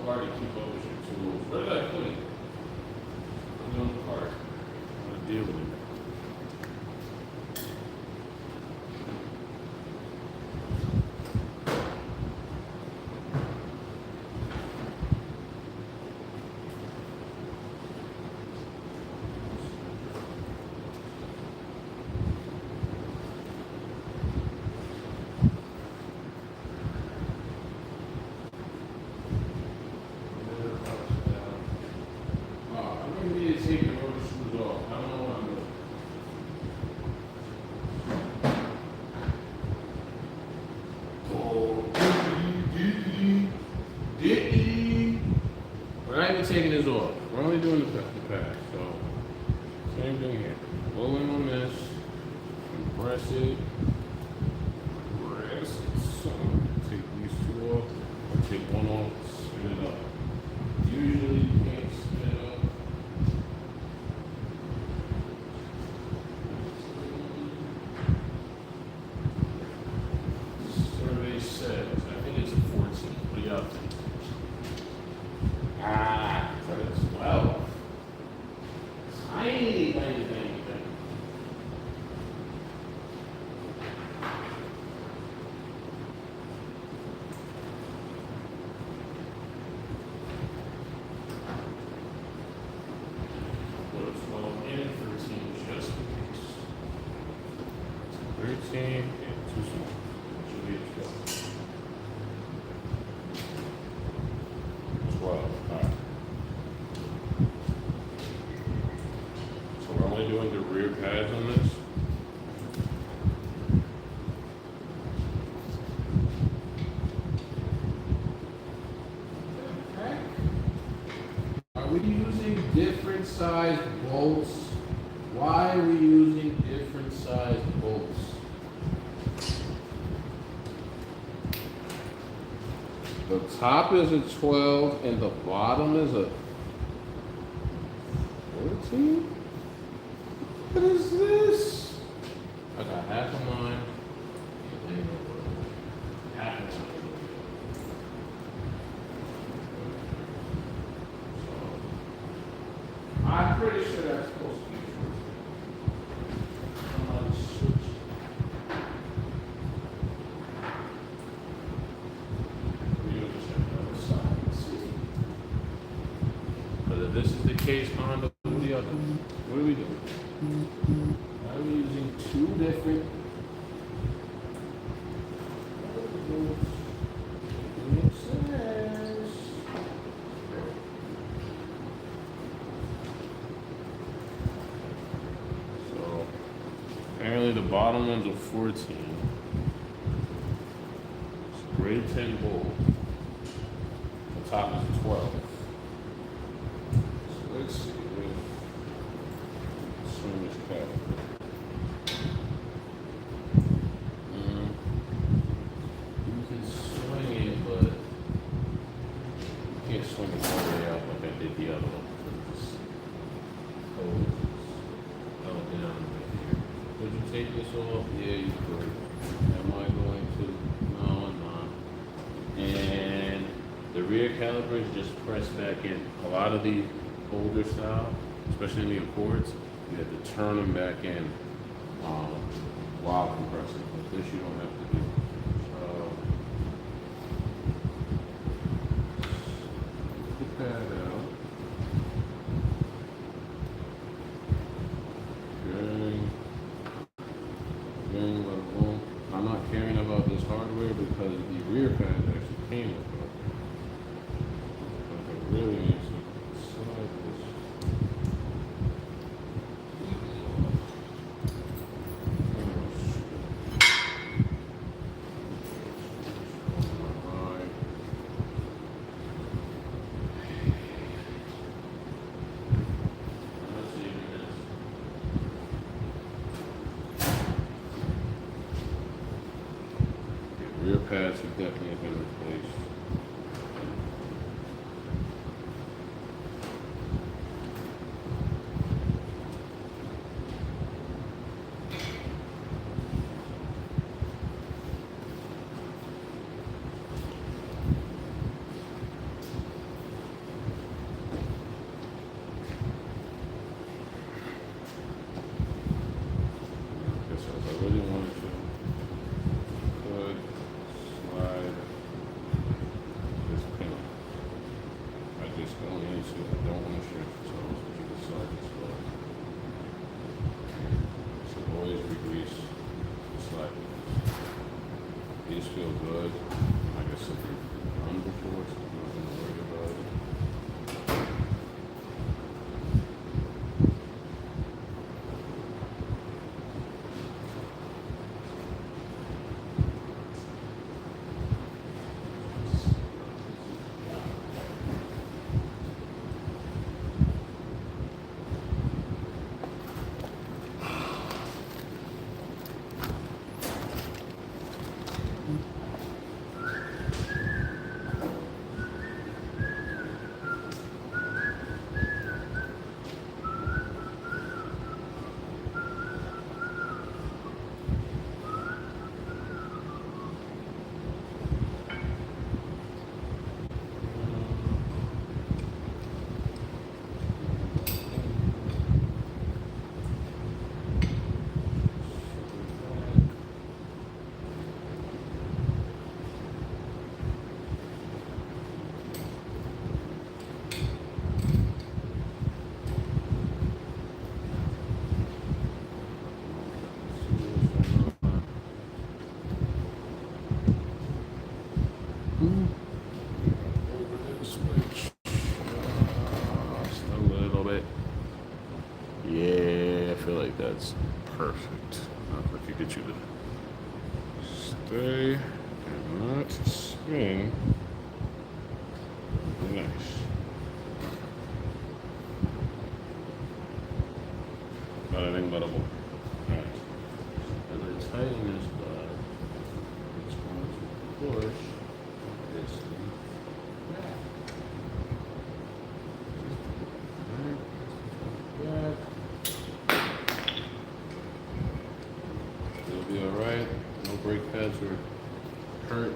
Hard to keep up with your tools. Where did I put it? Put it on the cart. I'm gonna deal with it. Take the rubber shoes off. I don't know what I'm doing. We're not even taking this off. We're only doing the pack. So, same thing here. Pull in on this. Compress it. Press it. So, take these two off. Or take one off. Spin it up. Usually, you can't spin it up. So it's 12. Tiny, tiny, tiny, tiny. Put a 12 and 13 just in case. 13 and too small. Should be a 12. 12. All right. So we're only doing the rear pads on this. Are we using different sized bolts? Why are we using different sized bolts? The top is a 12 and the bottom is a 14? What is this? I got half of mine. Half of mine. So, I'm pretty sure that's supposed to be true. Switch. Whether this is the case on the other. What are we doing? I'm using two different so apparently the bottom one's a 14. It's grade 10 bolt. The top is a 12. So let's see. Swing this cap. You can swing it, but you can't swing it all the way out like I did the other one. Oh, down right here. Would you take this off? Yeah, you could. Am I going to? No, I'm not. And the rear calipers just press back in. A lot of the older style, especially in the Accords, you have to turn them back in while compressing. But this you don't have to do. So put that out. Bearing level. I'm not caring about this hardware because the rear pads actually came with it. But I really need to slide this. Rear pads have definitely been replaced. I guess if I really wanted to, could slide this pin. I just don't need to. I don't want to shift, so you can slide this way. So always re-grease the slide. These feel good. I guess if you've done before, so I'm not going to worry about it. Switch just a little bit. Yeah, I feel like that's perfect. If you get you to stay and not spin. Nice. Not anything but a ball. Alright. As I tighten this bar, it's going to push this thing back. It'll be alright. No brake pads are hurt.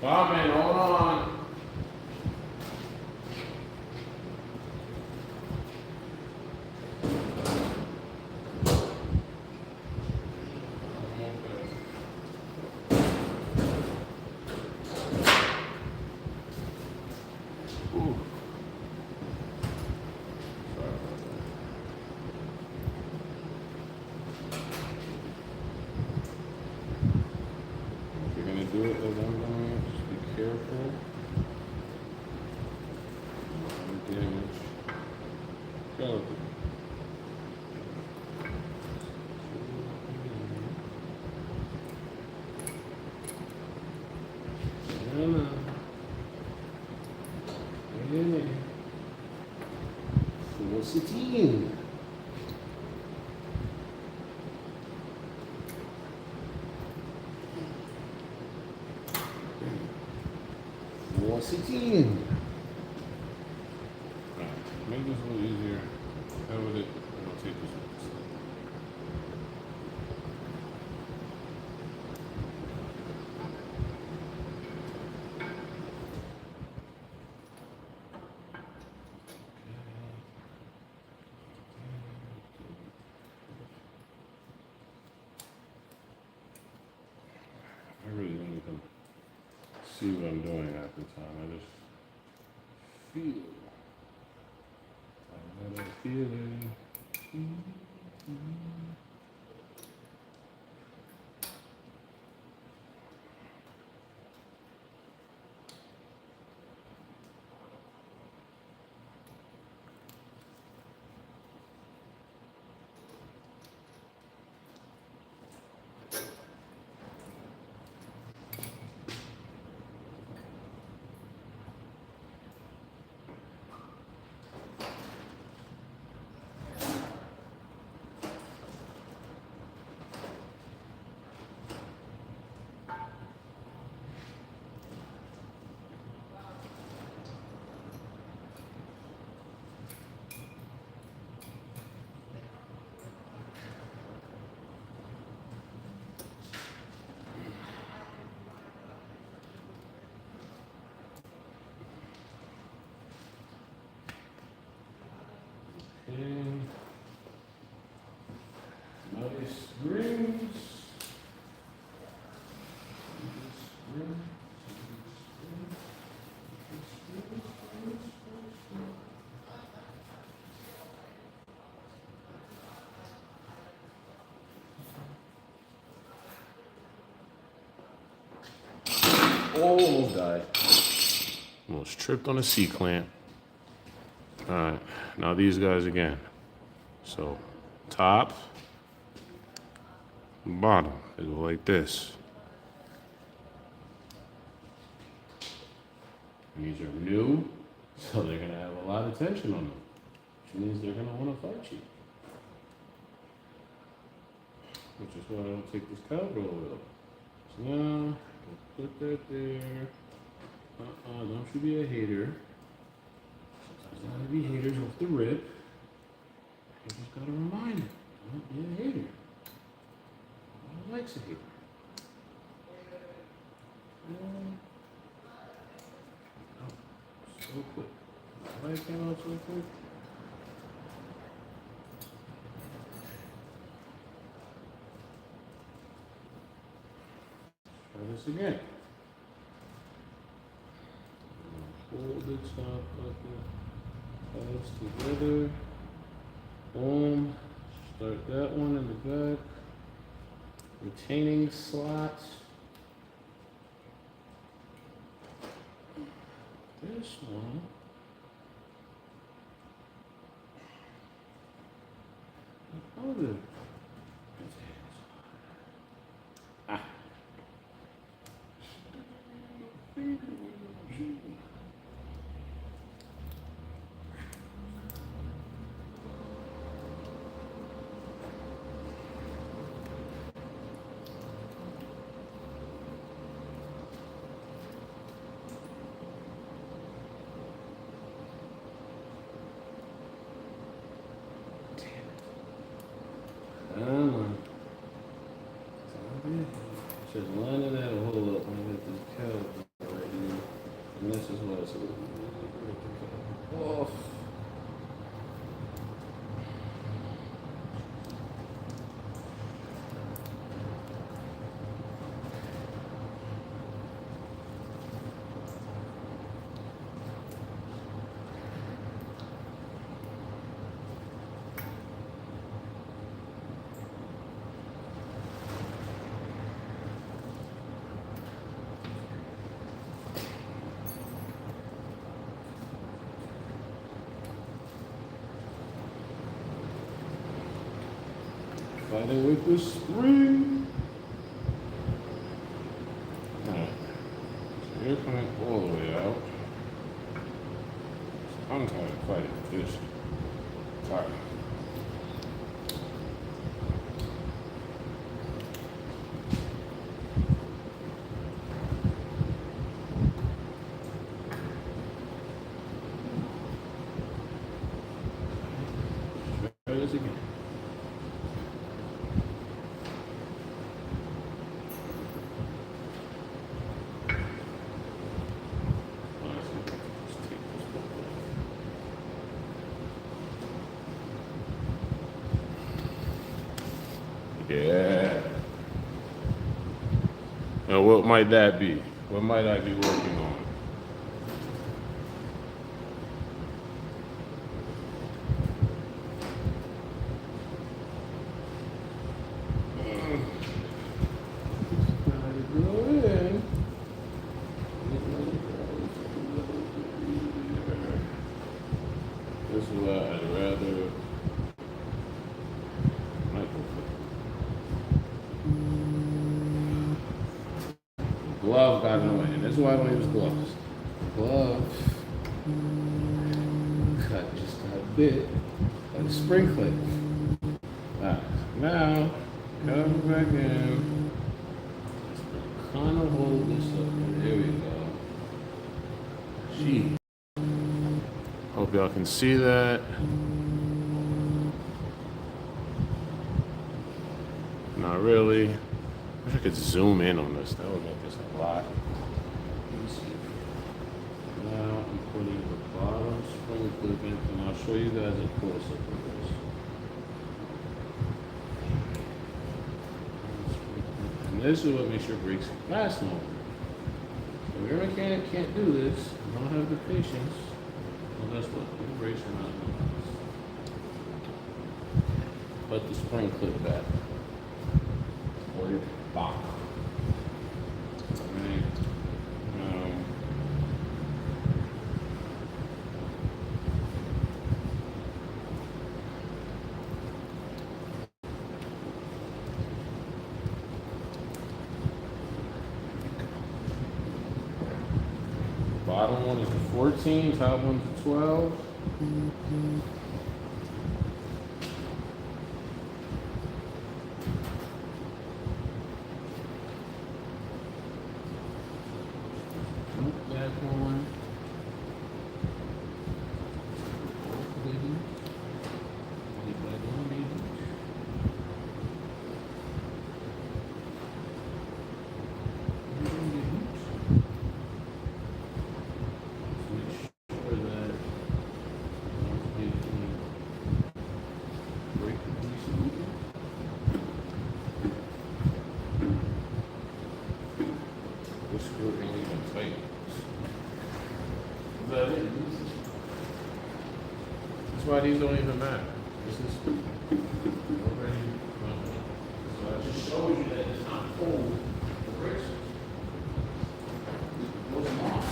Coming, hold on. Ooh. Sorry about that. If you're gonna do it as I'm doing it, just be careful. Don't damage skeleton. Velocity. Velocity. Alright, make this a little easier. How would it? I'll take this one. I really don't even see what I'm doing half the time. I just feel. I got a feeling. And nice rings. Almost died. Almost tripped on a C-clamp. Alright, now these guys again. So, top, bottom, they go like this. These are new, so they're gonna have a lot of tension on them, which means they're gonna wanna fight you. Which is why I don't take this cowbell oil. So now, put that there. Don't you be a hater. Sometimes gotta be haters off the rip. You just gotta remind them, don't be a hater. No one likes a hater. So quick. Why it came out so quick? Try this again. Hold the top of the pads together. Boom. Start that one in the back. Retaining slots. This one. Oh, good. Ah. Just lining that hole up when I get this cow. that's a little off. Fighting with the spring. Alright. So you're coming all the way out. I'm kind of fighting with this. Alright. Try this again. Yeah. Now, what might that be? What might I be working on? This is what I'd rather. Glove got in the way, and that's why I don't use gloves. Glove cut just a bit, like a spring clip. Alright, now come back in. Kind of hold this up. There we go. Gee. Hope y'all can see that. Not really. I wish I could zoom in on this. That would make this a lot. Let me see. Now I'm putting the bottom spring clip in, and I'll show you guys a close-up of this. And this is what makes your brakes last longer. So if your mechanic can't do this, you don't have the patience, well, guess what? Your brakes are not going to last. Put the spring clip back. Or your back. Alright. Bottom one is a 14, top one's a 12. Back one. That's why these don't even matter. This is already, so I just showed you that it's not cold. The brakes goes off.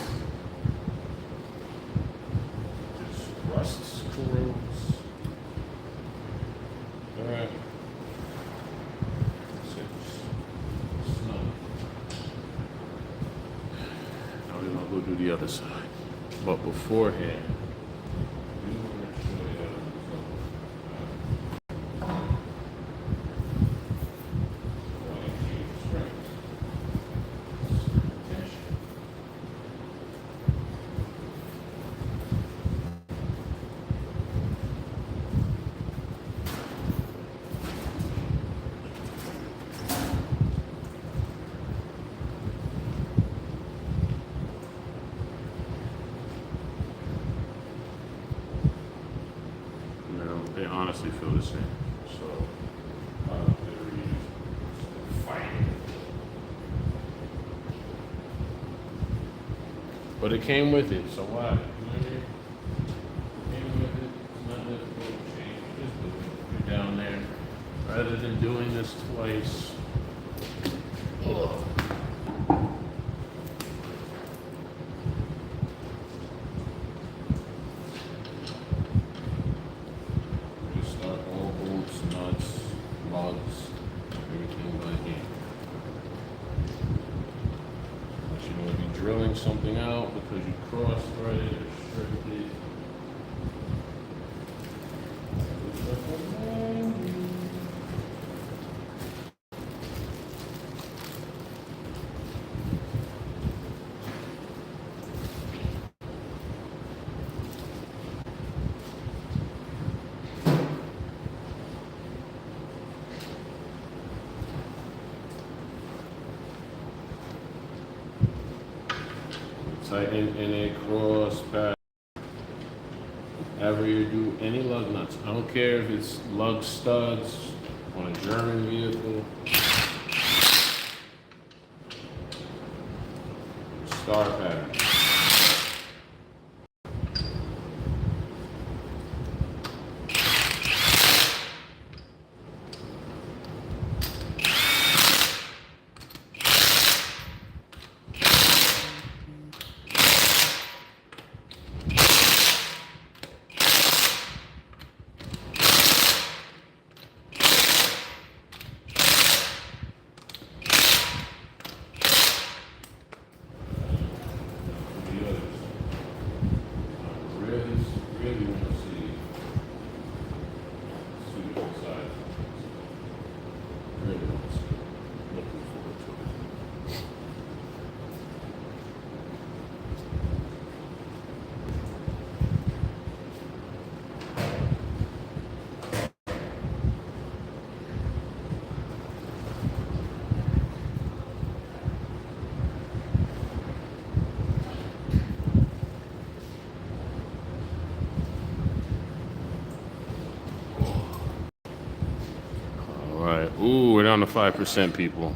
Just rusts, corrodes. All right. 6. Snow. Now we're gonna go do the other side. But beforehand, honestly feel the same. So, they're fighting. But it came with it, so what? You know what I mean? It came with it. It's not difficult to change. Just do it. You're down there. Rather than doing this twice. Ugh. Start all bolts, nuts, lugs, everything by hand. But you don't be drilling something out because you cross-threaded or strictly. Tighten in a cross path. Whenever you do any lug nuts, I don't care if it's lug studs on a German vehicle, star pattern. Really want to see the side. Really want to see it. Looking forward to it. All right. Ooh, we're down to 5%, people.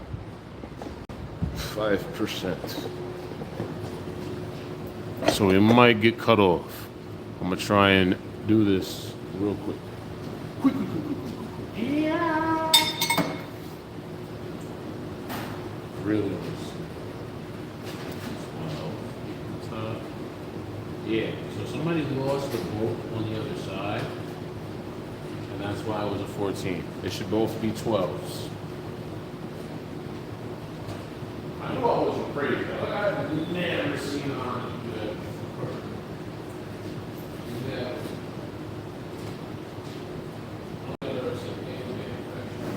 5%. So we might get cut off. I'm gonna try and do this real quick. Quick. Yeah. Really. Yeah. So somebody lost the bolt on the other side, and that's why it was a 14. They should both be 12s. I knew I was afraid. I've never seen on do that. Yeah. I've never seen any manufacturer.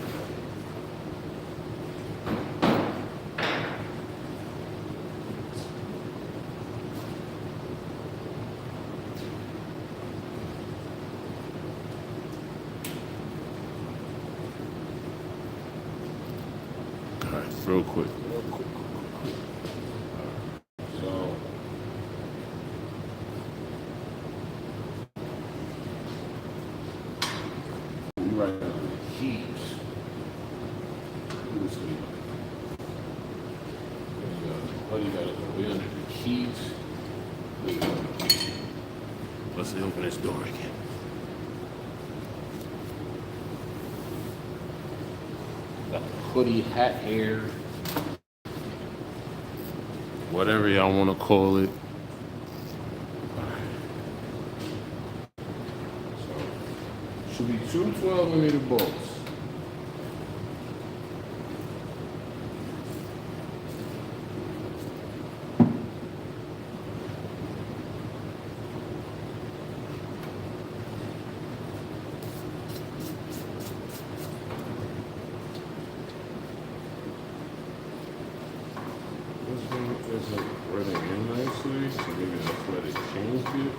All right, real quick. So, we right now the keys. What do you got to do? We under the keys. Let's open this door again. Got the hoodie, hat, hair, whatever y'all want to call it. So, should be two 12mm bolts. This one isn't running in nicely, so maybe that's why they changed it.